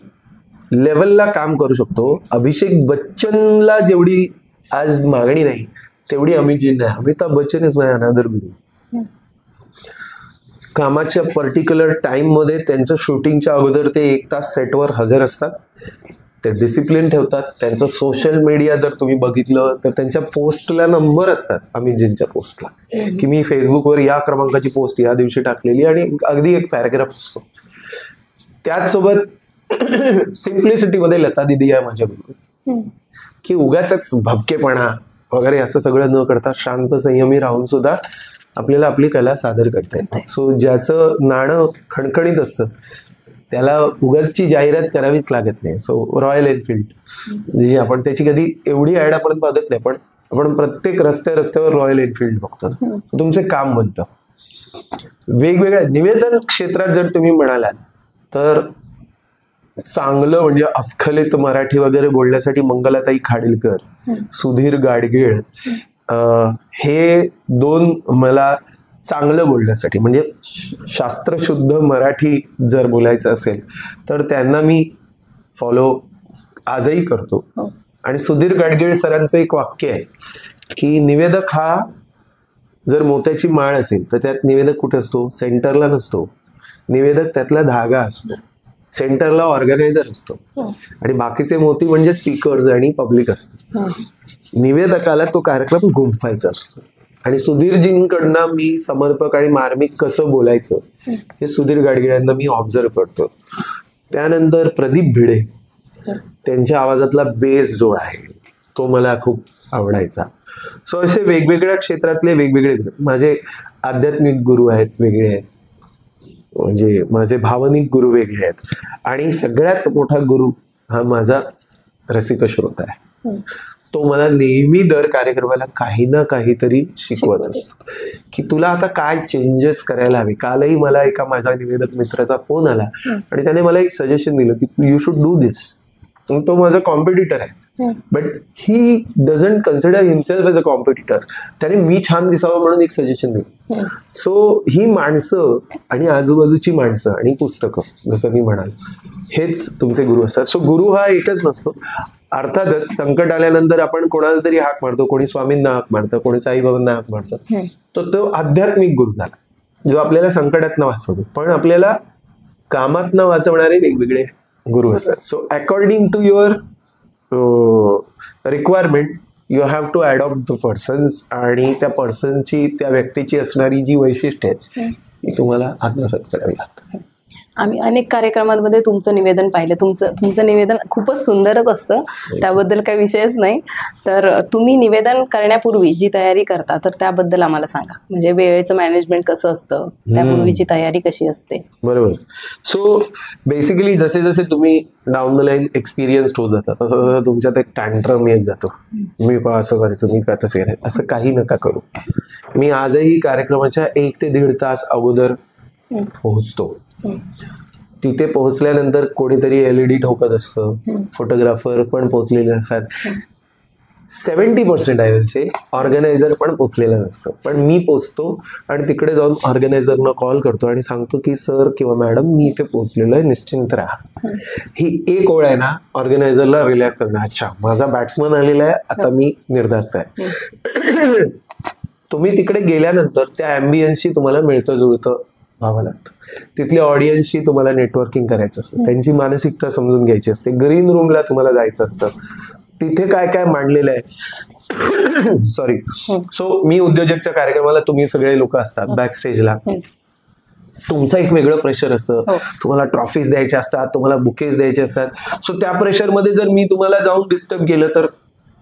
लेवलला काम करू शकतो. अभिषेक बच्चनला जेवढी आज मागणी नाही तेवढी अमितजींना आहे. Amitabh Bachchan is my another गुरु. कामाच्या पर्टिक्युलर टाइम मध्ये त्यांचं शूटिंगच्या अगोदर ते 1 तास सेटवर हजर असतात. ते डिसिप्लिन ठेवतात. त्यांचं सोशल मीडिया जर तुम्ही बघितलं तर त्यांच्या पोस्टला नंबर असतात. अमितजींच्या पोस्टला की मी फेसबुकवर या क्रमांकाची पोस्ट या दिवशी टाकलेली, आणि अगदी एक पॅराग्राफ असतो. त्याचसोबत सिम्प्लिसिटीमध्ये लता दिदी आहे माझ्या गुरु, की उगाच भपकेपणा वगैरे असं सगळं न करता शांत संयमी राहून सुद्धा आपल्याला आपली कला सादर करता येते. सो ज्याचं नाणं खणखणीत असतं त्याला उगाचची जाहिरात करावीच लागत नाही. सो रॉयल एनफिल्ड म्हणजे आपण त्याची कधी एवढी ऍड आपण बघत नाही, पण आपण प्रत्येक रस्त्यावर रॉयल एनफिल्ड बघतो. तुमचे काम बनतं. वेगवेगळ्या निवेदन क्षेत्रात जर तुम्ही म्हणालात तर चांगलं म्हणजे अस्खलित मराठी वगैरे बोलण्यासाठी मंगलाताई खाडीलकर, सुधीर गाडगीळ, हे 2 मला चांगलं बोलण्यासाठी म्हणजे शास्त्रशुद्ध मराठी जर बोलायचं असेल तर त्यांना मी फॉलो आजही करतो. आणि सुधीर गाडगीळ सरांचं एक वाक्य आहे की निवेदक हा जर मोत्याची माळ असेल तर त्यात निवेदक कुठे असतो? सेंटरला नसतो. निवेदक त्यातला धागा असतो. सेंटरला ऑर्गनायझर असतो आणि बाकीचे मोती म्हणजे स्पीकर्स आणि पब्लिक असतं. निवेदकाला तो कार्यक्रम गुंफायचा असतो. आणि सुधीरजींकडनं मी समर्पक आणि मार्मिक कसं बोलायचं हे सुधीर गाडगिळांना मी ऑब्झर्व करतो. त्यानंतर प्रदीप भिडे, त्यांच्या आवाजातला बेस जो आहे तो मला खूप आवडायचा. सो असे वेगवेगळ्या क्षेत्रातले वेगवेगळे माझे आध्यात्मिक गुरु आहेत, वेगळे आहेत, म्हणजे माझे भावनिक गुरु वेगळे आहेत. आणि सगळ्यात मोठा गुरु हा माझा रसिक श्रोता आहे. तो मला नेहमी दर कार्यक्रमाला काही ना काहीतरी शिकवत असतो की तुला आता काय चेंजेस करायला हवे. कालही मला एका माझ्या निवेदक मित्राचा फोन आला आणि त्याने मला एक सजेशन दिलं की यू शुड डू दिस. तो माझा कॉम्पिटिटर आहे, but he doesn't consider himself as a competitor. त्याने मी छान दिसावं म्हणून एक सजेशन दिलं. सो ही माणसं आणि आजूबाजूची माणसं आणि पुस्तकं जसं मी म्हणाल हेच तुमचे गुरु असतात. सो गुरु हा एकच नसतो. अर्थातच संकट आल्यानंतर आपण कोणाला तरी हाक मारतो, कोणी स्वामींना हाक मारतं, कोणी साईबाबांना हाक मारतं. तो आध्यात्मिक गुरु झाला जो आपल्याला संकटातनं वाचवतो. पण आपल्याला कामातनं वाचवणारे वेगवेगळे गुरु असतात. So according to your requirement you have to adopt the persons आणि त्या पर्सनची त्या व्यक्तीची असणारी जी वैशिष्ट्ये आहेत ती तुम्हाला आत्मसात करावी लागतात. आम्ही अनेक कार्यक्रमांमध्ये तुमचं निवेदन पाहिलं. तुमचं निवेदन खूपच सुंदरच असतं, त्याबद्दल काही विषयच नाही. तर तुम्ही निवेदन करण्यापूर्वी जी तयारी करता तर त्याबद्दल आम्हाला सांगा. म्हणजे वेळेचं मॅनेजमेंट कसं असतं, त्यापूर्वीची तयारी कशी असते? बरोबर. सो बेसिकली जसे जसे तुम्ही डाऊन द लाईन एक्सपिरियन्स होत जाता तसं तसं तुमच्यात एक टँट्रम येत जातो. मी का असं करायचं, मी का तसं करायचं, असं काही नका करू. मी आजही कार्यक्रमाच्या 1 ते 1.5 तास अगोदर पोहोचतो. तिथे पोहोचल्यानंतर कोणीतरी LED ठोकत असतं, फोटोग्राफर पण पोहोचलेले असतात. 70% आय विल से ऑर्गनायझर पण पोहोचलेलं नसतं. पण मी पोहोचतो आणि तिकडे जाऊन ऑर्गनायझरना कॉल करतो आणि सांगतो की सर किंवा मॅडम मी इथे पोहोचलेलो आहे, निश्चिंत राहा. ही एक ओळ आहे ना ऑर्गनायझरला रिलॅक्स करणं. अच्छा माझा बॅट्समन आलेला आहे, आता मी निर्धास्त आहे. तुम्ही तिकडे गेल्यानंतर त्या ॲम्बियन्सशी तुम्हाला मिळतं जुळतं व्हावं लागतं. तिथल्या ऑडियन्सशी तुम्हाला नेटवर्किंग करायचं असतं, त्यांची मानसिकता समजून घ्यायची असते. ग्रीन रूमला तुम्हाला जायचं असतं, तिथे काय काय मांडलेलं आहे. सॉरी. सो मी उद्योजकच्या कार्यक्रमाला तुम्ही सगळे लोक असतात बॅक स्टेजला. तुमचं एक वेगळं प्रेशर असतं. तुम्हाला ट्रॉफीज द्यायच्या असतात, तुम्हाला बुकेज द्यायचे असतात. सो त्या प्रेशरमध्ये जर मी तुम्हाला जाऊन डिस्टर्ब केलं तर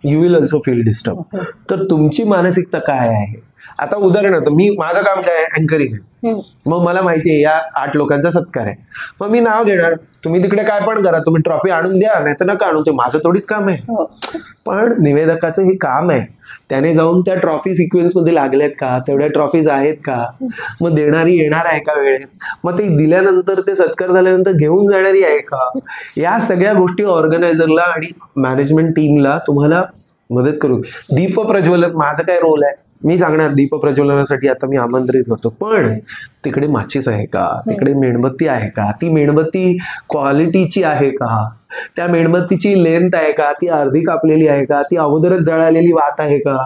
you will also feel disturb. तर तुमची मानसिकता काय आहे? आता उदाहरणार्थ माझं काम काय आहे, अँकरिंग आहे. मग मला माहिती आहे या 8 लोकांचा सत्कार आहे. मग मी नाव घेणार, तुम्ही तिकडे काय पण करा, तुम्ही ट्रॉफी आणून द्या नाही तर नका आणून, ते माझं थोडीच काम आहे. पण निवेदकाचं हे काम आहे, त्याने जाऊन त्या ट्रॉफी सिक्वेन्स मध्ये लागल्यात का, तेवढ्या ट्रॉफीज आहेत का, मग देणारी येणार आहे का वेळेत, मग ते दिल्यानंतर ते सत्कार झाल्यानंतर घेऊन जाणारी आहे का, या सगळ्या गोष्टी ऑर्गनायझरला आणि मॅनेजमेंट टीमला तुम्हाला मदत करू. दीप प्रज्वलन माझं काय रोल आहे मी सांगणार. दीप प्रज्वलनासाठी आता मी आमंत्रित होतो, पण तिकडे माचीस आहे का, तिकडे मेणबत्ती आहे का, ती मेणबत्ती क्वालिटीची आहे का, त्या मेणबत्तीची लेंथ आहे का, ती अर्धी कापलेली आहे का, ती अगोदरच जळालेली वात आहे का,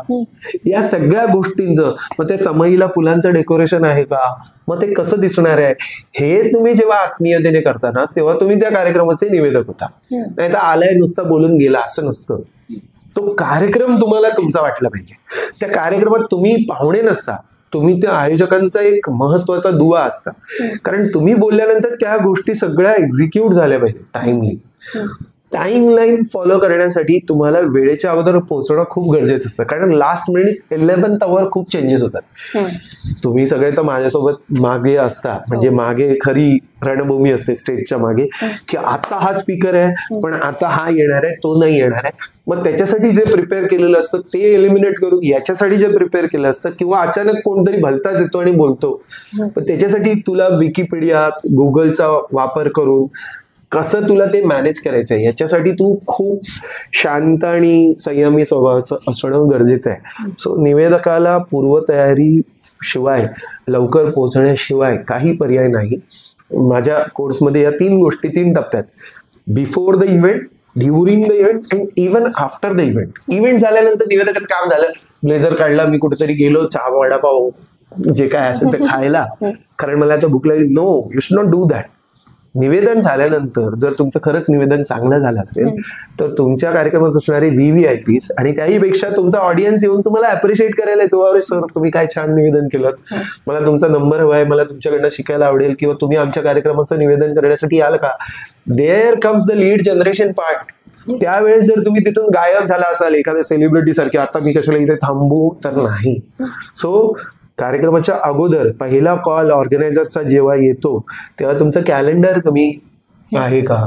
या सगळ्या गोष्टींचं. मग ते समईला फुलांचं डेकोरेशन आहे का, मग ते कसं दिसणार आहे, हे तुम्ही जेव्हा आत्मीयतेने करता ना तेव्हा तुम्ही त्या कार्यक्रमाचे निवेदक होता. नाही तर आलाय नुसतं बोलून गेला असं नसतं. तो कार्यक्रम तुम्हाला तुमचा वाटला पाहिजे. त्या कार्यक्रमात तुम्ही पाहुणे नसता, तुम्ही त्या आयोजकांचा एक महत्वाचा दुवा असता. कारण तुम्ही बोलल्यानंतर त्या गोष्टी सगळ्या एक्झिक्यूट झाल्या पाहिजे टाइमली. टाइमलाईन फॉलो करण्यासाठी तुम्हाला वेळेच्या अगोदर पोहोचणं खूप गरजेचं असतं. कारण लास्ट मिनिट 11th आवर खूप चेंजेस होतात. तुम्ही सगळे तर माझ्यासोबत मागे असता, म्हणजे मागे खरी रणभूमी असते स्टेजच्या मागे, की आता हा स्पीकर आहे पण आता हा येणार आहे तो नाही येणार आहे. मग त्याच्यासाठी जे प्रिपेअर केलेलं असतं ते एलिमिनेट करू, याच्यासाठी जे प्रिपेअर केलं असतं, किंवा अचानक कोणतरी भलताच येतो आणि बोलतो, पण त्याच्यासाठी तुला विकिपीडिया गुगलचा वापर करून कसं तुला ते मॅनेज करायचं आहे याच्यासाठी तू खूप शांत आणि संयमी स्वभावाचं असणं गरजेचं आहे. सो निवेदकाला पूर्वतयारी शिवाय लवकर पोहोचण्याशिवाय काही पर्याय नाही. माझ्या कोर्समध्ये या 3 गोष्टी 3 टप्प्यात, before the event, during the event and even after the event. Event झाल्यानंतर निवेदकाचं काम झालं, ब्लेझर काढला, मी कुठेतरी गेलो, चहा वडापाव जे काय असेल ते खायला, कारण मला आता भूक लागली. No, you should not do that. निवेदन झाल्यानंतर जर तुमचं खरंच निवेदन चांगलं झालं असेल तर तुमच्या कार्यक्रमात असणारे VVIPs आणि त्याहीपेक्षा तुमचा ऑडियन्स येऊन तुम्हाला अप्रिशिएट करायला येतो. अरे सर तुम्ही काय छान निवेदन केलं, मला तुमचा नंबर हवा आहे, मला तुमच्याकडनं शिकायला आवडेल, किंवा तुम्ही आमच्या कार्यक्रमाचं निवेदन करण्यासाठी याल का. There comes the lead generation part. त्यावेळेस जर तुम्ही तिथून गायब झाला असाल एखाद्या सेलिब्रिटी सारखे, आता मी कशाला इथे थांबू, तर नाही. सो कार्यक्रमाच्या अगोदर पहिला कॉल ऑर्गनायझरचा जेव्हा येतो तेव्हा तुमचं कॅलेंडर तुम्ही आहे का,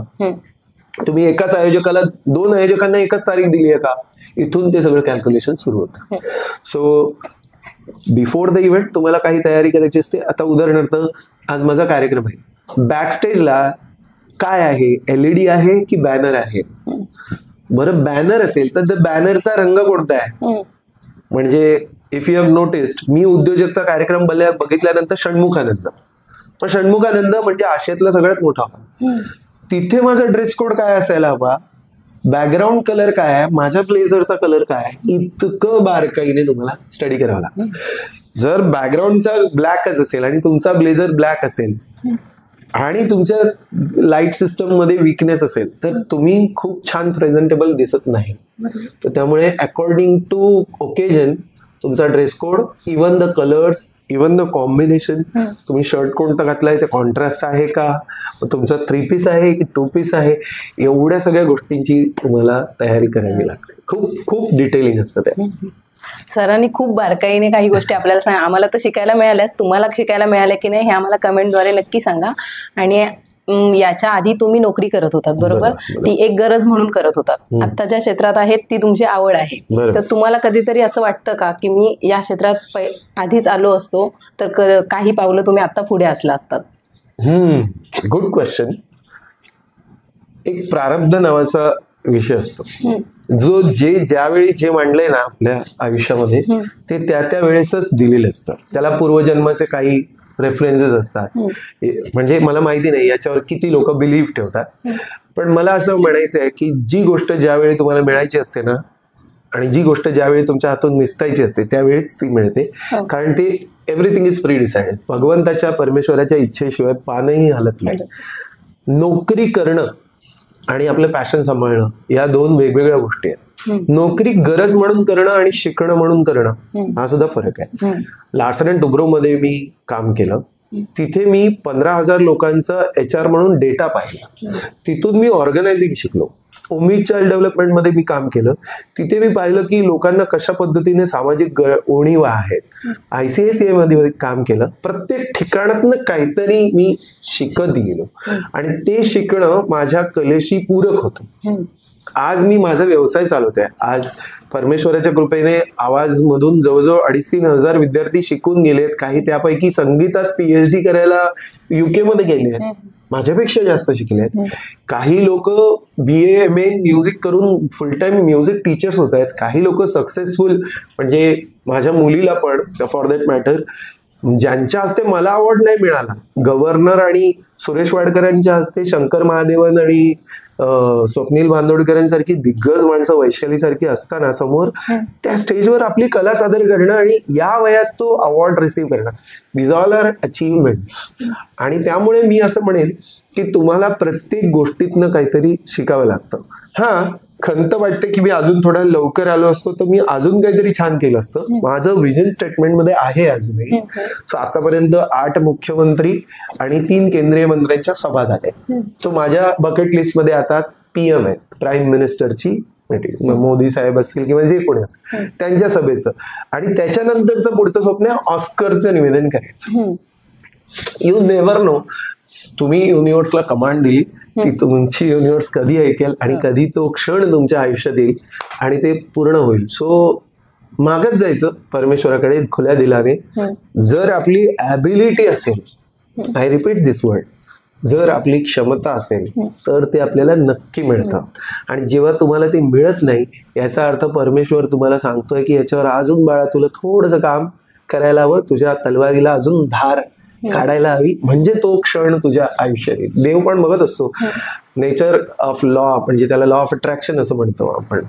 तुम्ही एकाच आयोजकाला 2 आयोजकांना एकच तारीख दिली आहे का, इथून ते सगळं कॅल्क्युलेशन सुरू होतं. सो बिफोर द इव्हेंट तुम्हाला काही तयारी करायची असते. आता उदाहरणार्थ आज माझा कार्यक्रम आहे, बॅक स्टेजला काय आहे, LED आहे की बॅनर आहे. बरं बॅनर असेल तर बॅनरचा रंग कोणता आहे. म्हणजे इफ यू हॅव नोटिस्ड, मी उद्योजकचा कार्यक्रम बघितल्यानंतर षण्मुखानंद, पण षण्मुखानंद म्हणजे आशियातला सगळ्यात मोठा. तिथे माझा ड्रेस कोड काय असायला हवा, बॅकग्राऊंड कलर काय आहे, माझ्या ब्लेझरचा कलर काय आहे, इतकं बारकाईने तुम्हाला स्टडी करावं लागतं. जर बॅकग्राऊंडचा ब्लॅकच असेल आणि तुमचा ब्लेझर ब्लॅक असेल आणि तुमच्या लाईट सिस्टम मध्ये वीकनेस असेल तर तुम्ही खूप छान प्रेझेंटेबल दिसत नाही. तर त्यामुळे अकॉर्डिंग टू ओकेजन तुमचा dress code, even the colours, even the combination, तुम्ही शर्ट कोणता घातलाय ते कॉन्ट्रास्ट आहे का, तुमचा 3 पीस आहे की 2 पीस आहे, एवढ्या सगळ्या गोष्टींची तुम्हाला तयारी करावी लागते. खूप खूप डिटेलिंग असतं त्या. सरांनी खूप बारकाईने काही गोष्टी आपल्याला सांगा. आम्हाला तर शिकायला मिळाल्याच, तुम्हाला शिकायला मिळाल्या की नाही हे आम्हाला कमेंटद्वारे नक्की सांगा. आणि याच्या आधी तुम्ही नोकरी करत होतात बरोबर, ती एक गरज म्हणून करत होतात. आता ज्या क्षेत्रात आहेत ती तुमची आवड आहे. तर तुम्हाला कधीतरी असं वाटतं का की मी या क्षेत्रात आधीच आलो असतो तर काही पावलं तुम्ही आता पुढे असला असतात. Good question. एक प्रारब्ध नावाचा विषय असतो जो ज्यावेळी जे मांडलंय ना आपल्या आयुष्यामध्ये ते त्या वेळेसच दिलेलं असतं. त्याला पूर्वजन्माचे काही रेफरन्सेस असतात. म्हणजे मला माहिती नाही याच्यावर किती लोक बिलीव्ह ठेवतात, पण मला असं म्हणायचं आहे की जी गोष्ट ज्यावेळी तुम्हाला मिळायची असते ना आणि जी गोष्ट ज्यावेळी तुमच्या हातून निसटायची असते त्यावेळीच ती मिळते. कारण ते एव्हरीथिंग इज प्री डिसाइडेड. भगवंताच्या परमेश्वराच्या इच्छेशिवाय पानही हलत नाही. नोकरी करणं आणि आपलं पॅशन सांभाळणं या 2 वेगवेगळ्या गोष्टी आहेत. नोकरी गरज म्हणून करणं आणि शिकणं म्हणून करणं हा सुद्धा फरक आहे. लार्सन अँड टुब्रो मध्ये मी काम केलं. तिथे मी 15,000 लोकांचा HR म्हणून डेटा पाहिला. तिथून मी ऑर्गनायझिंग शिकलो. उमेद चाइल्ड डेव्हलपमेंट मध्ये मी काम केलं. तिथे मी पाहिलं की लोकांना कशा पद्धतीने सामाजिक उणीवा आहेत. ICICI मध्ये काम केलं. प्रत्येक ठिकाणातनं काहीतरी मी शिकत गेलो आणि ते शिकणं माझ्या कलेशी पूरक होतं. आज मी माझा व्यवसाय चालवतोय. आज परमेश्वराच्या कृपेने आवाज मधून जवळजवळ 2,500-3 हजार विद्यार्थी शिकून गेलेत. काही त्यापैकी संगीतात PhD करायला UK मध्ये गेले आहेत, माझ्यापेक्षा जास्त शिकले आहेत. काही लोक BA MA म्युझिक करून फुल टाइम म्युझिक टीचर्स होत आहेत. काही लोक सक्सेसफुल, म्हणजे माझ्या मुलीला पण फॉर दॅट मॅटर ज्यांच्या हस्ते मला अवॉर्ड नाही मिळाला, गव्हर्नर आणि सुरेश वाडकरांच्या हस्ते शंकर महादेवन आणि स्वप्नील बांदोडकरांसारखी दिग्गज माणसं, वैशाली सारखी असताना समोर त्या स्टेजवर आपली कला सादर करणं आणि या वयात तो अवॉर्ड रिसीव्ह करणं, दिज ऑल आर अचीवमेंट्स. आणि त्यामुळे मी असं म्हणेन की तुम्हाला प्रत्येक गोष्टीतनं काहीतरी शिकावं लागतं. खंत वाटते की मी अजून थोडा लवकर आलो असतो तर मी अजून काहीतरी छान केलं असतं. माझं विजन स्टेटमेंट मध्ये आहे अजूनही. सो आतापर्यंत 8 मुख्यमंत्री आणि 3 केंद्रीय मंत्र्यांच्या सभा झाल्या. तो माझ्या बकेट लिस्ट मध्ये आता PM आहेत, प्राईम मिनिस्टरची मीटिंग, मोदी साहेब असतील किंवा जे कोणी असतील त्यांच्या सभेचं. आणि त्याच्यानंतरचं पुढचं स्वप्न आहे ऑस्करचं निवेदन करायचं. यू नेव्हर नो, तुम्ही युनिव्हर्सला कमांड दिली की तुमची युनिव्हर्स कधी ऐकेल आणि कधी तो क्षण तुमच्या आयुष्यात येईल आणि ते पूर्ण होईल. सो मागत जायचं परमेश्वराकडे खुल्या दिलाने. जर आपली ॲबिलिटी असेल, आय रिपीट दिस वर्ड, जर आपली क्षमता असेल तर ते आपल्याला नक्की मिळतं. आणि जेव्हा तुम्हाला ते मिळत नाही याचा अर्थ परमेश्वर तुम्हाला सांगतोय की याच्यावर अजून बाळा तुला थोडंसं काम करायला हवं, तुझ्या तलवारीला अजून धार काढायला हवी, म्हणजे तो क्षण तुझ्या आयुष्यात येईल. देव पण बघत असतो. नेचर ऑफ लॉ, म्हणजे त्याला लॉ ऑफ अट्रॅक्शन असं म्हणतो आपण.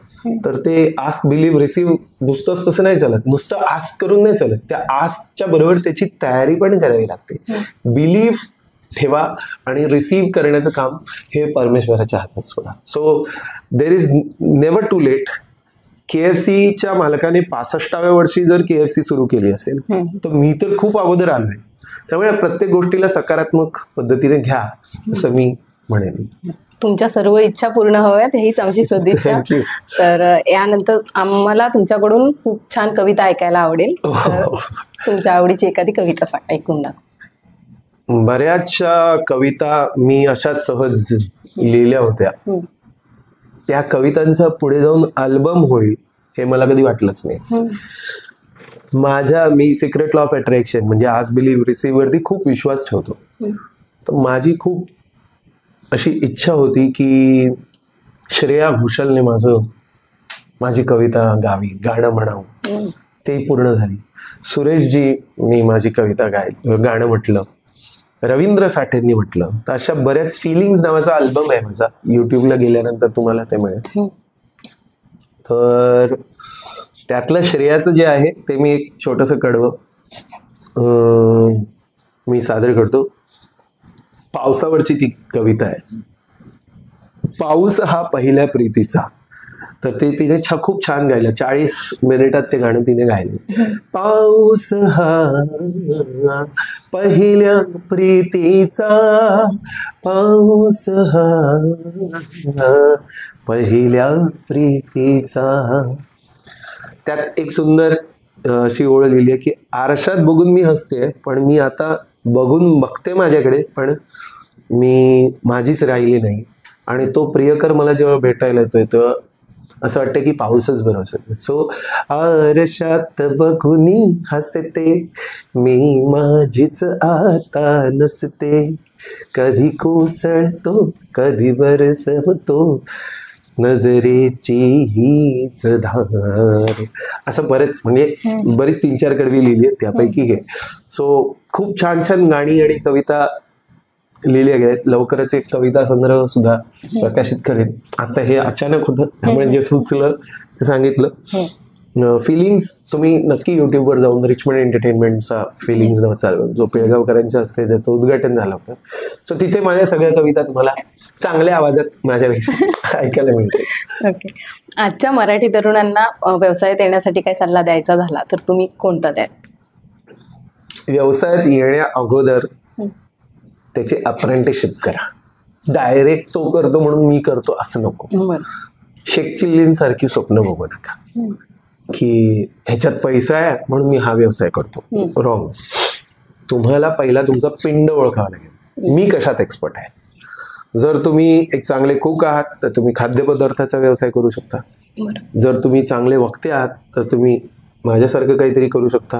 तर ते आस्क बिलीव्ह रिसीव्ह नुसतंच तसं नाही चालत, नुसतं आस्क करून नाही चालत, त्या आस्कच्या बरोबर त्याची तयारी पण करावी लागते. बिलीव्ह ठेवा आणि रिसीव्ह करण्याचं काम हे परमेश्वराच्या हातात सोडा. So there is never too late. KFCच्या मालकाने 65व्या वर्षी जर KFC सुरू केली असेल तर मी तर खूप अगोदर आलोय. त्यामुळे प्रत्येक गोष्टीला सकारात्मक पद्धतीने घ्या असं मी म्हणेन. तुमच्या सर्व इच्छा पूर्ण हव्यात हीच आमची सदिच्छा. तर यानंतर आम्हाला तुमच्याकडून खूप छान कविता ऐकायला आवडेल. तुमच्या आवडीची एखादी कविता ऐकून दाखवा. बऱ्याचशा कविता मी अशाच सहज लिहिल्या होत्या त्या कवितांचा पुढे जाऊन अल्बम होईल हे मला कधी वाटलंच नाही. मी सिक्रेट लॉ ऑफ अट्रॅक्शन म्हणजे आज बिलीव्ह रिसीव्ह वरती खूप विश्वास ठेवतो. तर माझी खूप अशी इच्छा होती की श्रेया घोषालने माझी कविता गावी, गाणं म्हणावं. ते पूर्ण झाली. सुरेशजी मी माझी कविता गाणं म्हटलं. रवींद्र साठेंनी म्हटलं. तर अशा बऱ्याच फिलिंग्स नावाचा अल्बम आहे माझा. युट्यूबला गेल्यानंतर तुम्हाला ते मिळेल. तर त्यातलं श्रेयाचं जे आहे ते मी एक छोटंसं कडवं मी सादर करतो. पावसावरची ती कविता आहे. पाऊस हा पहिल्या प्रीतीचा. तर ते तिने खूप छान गायलं. 40 मिनिटात ते गाणं तिने गायलं. पाऊस हा पहिल्या प्रीतीचा, पाऊस हा पहिल्या प्रीतीचा. त्यात एक सुंदर अशी ओळ लिहिली आहे की आरशात बघून मी हसते, पण मी आता बघते माझ्याकडे, पण मी माझीच राहिली नाही. आणि तो प्रियकर मला जेव्हा भेटायला येतोय तेव्हा असं वाटतं की पाऊसच बरं असेल. सो आरशात बघुनी हसते, मी माझीच आता नसते, कधी कोसळतो कधी बरसवतो, नजरेची हीच धार. असं बरेच म्हणजे बरीच 3-4 कडवी लिहिली आहेत त्यापैकी हे. सो खूप छान छान गाणी आणि कविता लिहिल्या गेल्यात. लवकरच एक कविता संग्रह सुद्धा प्रकाशित करेन. आता हे अचानक होतं त्यामुळे जे सुचलं ते सांगितलं. फिलिंग्स तुम्ही नक्की युट्यूबवर जाऊन रिचमंड एंटरटेनमेंटचा फिलिंग्स नावाचा जो पेळगावकरांच्या असते त्याचं उद्घाटन झालं होतं. सो तिथे माझ्या सगळ्या कविता तुम्हाला चांगल्या आवाजात माझ्यापेक्षा ऐकायला मिळते. ओके. आजच्या मराठी तरुणांना व्यवसायात येण्यासाठी काय सल्ला द्यायचा झाला तर तुम्ही कोणता द्याल? व्यवसायात येण्या अगोदर त्याची अप्रेंटिसशिप करा. डायरेक्ट तो करतो म्हणून मी करतो असं नको. शेख चिल्लींसारखी स्वप्न बघू नका की ह्याच्यात पैसा आहे म्हणून मी हा व्यवसाय करतो. रॉंग. तुम्हाला पहिला तुमचा पिंड ओळखावा लागेल. मी कशात एक्सपर्ट आहे. जर तुम्ही एक चांगले कुक आहात तर तुम्ही खाद्यपदार्थाचा व्यवसाय करू शकता. जर तुम्ही चांगले वक्ते आहात तर तुम्ही माझ्यासारखं काहीतरी करू शकता.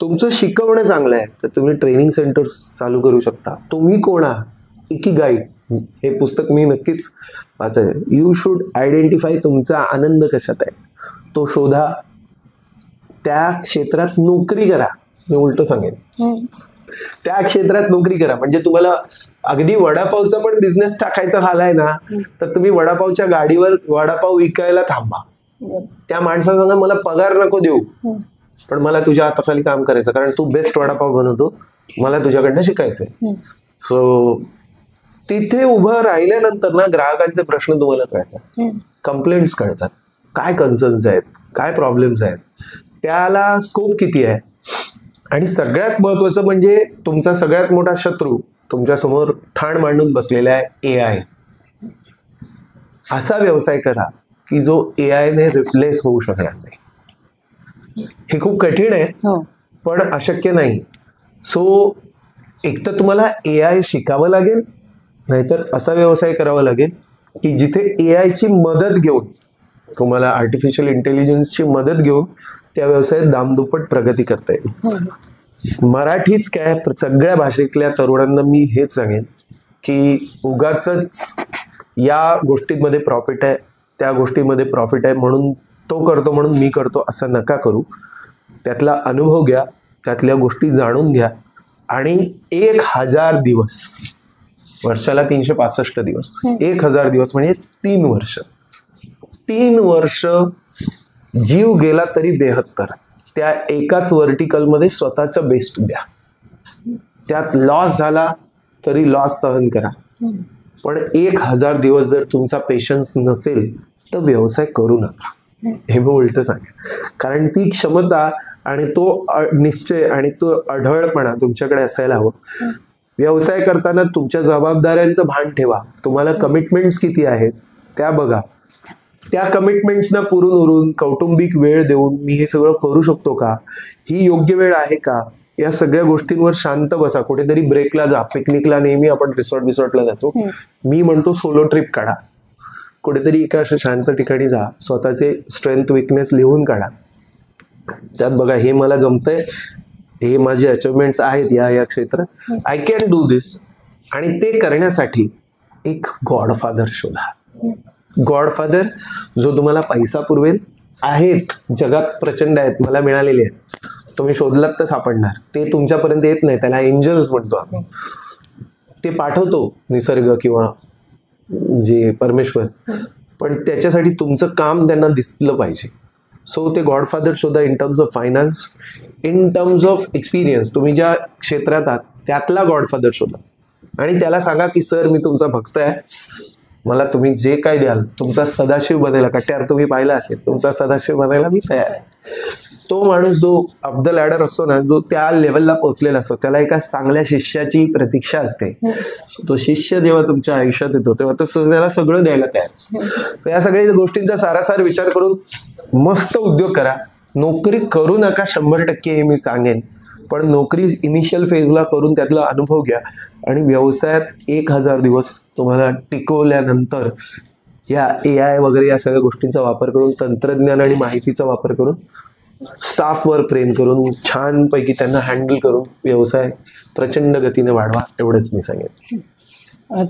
तुमचं शिकवणं चांगलं आहे तर तुम्ही ट्रेनिंग सेंटर्स चालू करू शकता. तुम्ही कोण आहात? इकिगाई हे पुस्तक मी नक्कीच वाचायचं. यू शुड आयडेंटिफाय तुमचा आनंद कशात आहे तो शोधा. त्या क्षेत्रात नोकरी करा. मी उलट सांगेन त्या क्षेत्रात नोकरी करा. म्हणजे तुम्हाला अगदी वडापावचा पण बिझनेस टाकायचा झालाय ना तर तुम्ही वडापावच्या गाडीवर वडापाव विकायला थांबा. त्या माणसाला सांगा मला पगार नको देऊ पण मला तुझ्या हाताखाली काम करायचं कारण तू बेस्ट वडापाव बनवतो, मला तुझ्याकडनं शिकायचंय. सो तिथे उभं राहिल्यानंतर ना ग्राहकांचे प्रश्न तुम्हाला कळतात, कंप्लेंट्स कळतात, काय कन्सर्न्स आहेत, काय प्रॉब्लेम्स आहेत, त्याला स्कोप किती आहे. आणि सगळ्यात महत्वाचं म्हणजे तुमचा सगळ्यात मोठा शत्रू तुमच्या समोर ठाण मांडून बसलेला आहे AI. असा व्यवसाय करा की जो AI ने रिप्लेस होऊ शकणार नाही. हे खूप कठीण आहे पण अशक्य नाही. सो एक तर तुम्हाला AI शिकावं लागेल, नाहीतर असा व्यवसाय करावा लागेल की जिथे AI ची मदत घेऊन तुम्हाला आर्टिफिशियल इंटेलिजन्सची मदत घेऊन त्या व्यवसायात दामदुप्पट प्रगती करता येईल. मराठीच काय सगळ्या भाषेतल्या तरुणांना मी हेच सांगेन की उगाच या गोष्टींमध्ये प्रॉफिट आहे त्या गोष्टीमध्ये प्रॉफिट आहे म्हणून तो करतो म्हणून मी करतो असं नका करू. त्यातला अनुभव घ्या, त्यातल्या गोष्टी जाणून घ्या आणि 1000 दिवस, वर्षाला 365 दिवस, 1000 दिवस म्हणजे 3 वर्ष, 3 वर्ष जीव गेला तरी 72 त्या एकाच वर्टिकलमध्ये स्वतःचं बेस्ट द्या. त्यात लॉस झाला तरी लॉस सहन करा. पण 1000 दिवस जर तुमचा पेशन्स नसेल तर व्यवसाय करू नका. हे मी उलट सांगेन. कारण ती क्षमता आणि तो निश्चय आणि तो अढळपणा तुमच्याकडे असायला हवं. व्यवसाय करताना तुमच्या जबाबदाऱ्यांचं भान ठेवा. तुम्हाला कमिटमेंट्स किती आहेत त्या बघा. त्या कमिटमेंट्सना पुरून उरून कौटुंबिक वेळ देऊन मी हे सगळं करू शकतो का, ही योग्य वेळ आहे का, या सगळ्या गोष्टींवर शांत बसा. कुठेतरी ब्रेकला जा. पिकनिकला नेहमी आपण रिसॉर्टला जातो. मी म्हणतो सोलो ट्रिप काढा. कुठेतरी एका अशा शांत ठिकाणी जा, स्वतःचे स्ट्रेंथ विकनेस लिहून काढा, त्यात बघा हे मला जमतंय, हे माझे अचिव्हमेंट्स आहेत या क्षेत्रात, आय कॅन डू दिस. आणि ते करण्यासाठी एक गॉडफादर शोधा. गॉडफादर जो तुम्हाला पैसा पुरवेल. आहेत जगात प्रचंड आहेत, मला मिळालेले आहेत, तुम्ही शोधलात तर सापडणार. ते तुमच्यापर्यंत येत नाही, त्याला एंजल्स म्हणतो आपण. ते पाठवतो निसर्ग किंवा जे परमेश्वर, पण त्याच्यासाठी तुमचं काम त्यांना दिसलं पाहिजे. सो ते गॉडफादर शोधा in terms of finance, in terms of experience. तुम्ही ज्या क्षेत्रात आहात त्यातला गॉडफादर शोधा आणि त्याला सांगा की सर मी तुमचा भक्त आहे, मला तुम्ही जे काय द्याल, तुमचा सदाशिव बनायला, कट्यार तुम्ही पाहिला असेल, तुमचा सदाशिव बनायला मी तयार आहे. तो माणूस जो अप द लॅडर असतो ना, जो त्या लेवलला पोहोचलेला असतो, त्याला एका चांगल्या शिष्याची प्रतीक्षा असते. तो शिष्य जेव्हा तुमच्या आयुष्यात येतो तेव्हा तो त्याला सगळं द्यायला तयार असतो. या सगळ्या गोष्टींचा सारासार विचार करून मस्त उद्योग करा. नोकरी करू नका 100%, हे मी सांगेन, पण नोकरी इनिशियल फेजला करून त्यातला अनुभव घ्या आणि व्यवसायात 1000 दिवस तुम्हाला टिकवल्यानंतर या AI वगैरे या सगळ्या गोष्टींचा वापर करून, तंत्रज्ञान आणि माहितीचा वापर करून, स्टाफवर प्रेम करून, छानपैकी त्यांना हँडल करून व्यवसाय प्रचंड गतीने वाढवा. एवढंच मी सांगेन.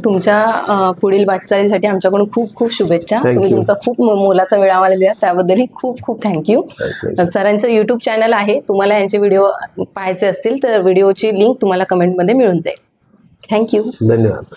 तुमच्या पुढील वाटचालीसाठी आमच्याकडून खूप खूप शुभेच्छा. तुम्ही तुमचा खूप मोलाचा वेळ आम्हाला दिला, त्याबद्दलही खूप खूप थँक्यू. सरांचं YouTube चॅनल आहे, तुम्हाला यांचे व्हिडिओ पाहायचे असतील तर व्हिडिओची लिंक तुम्हाला कमेंटमध्ये मिळून जाईल. थँक्यू. धन्यवाद.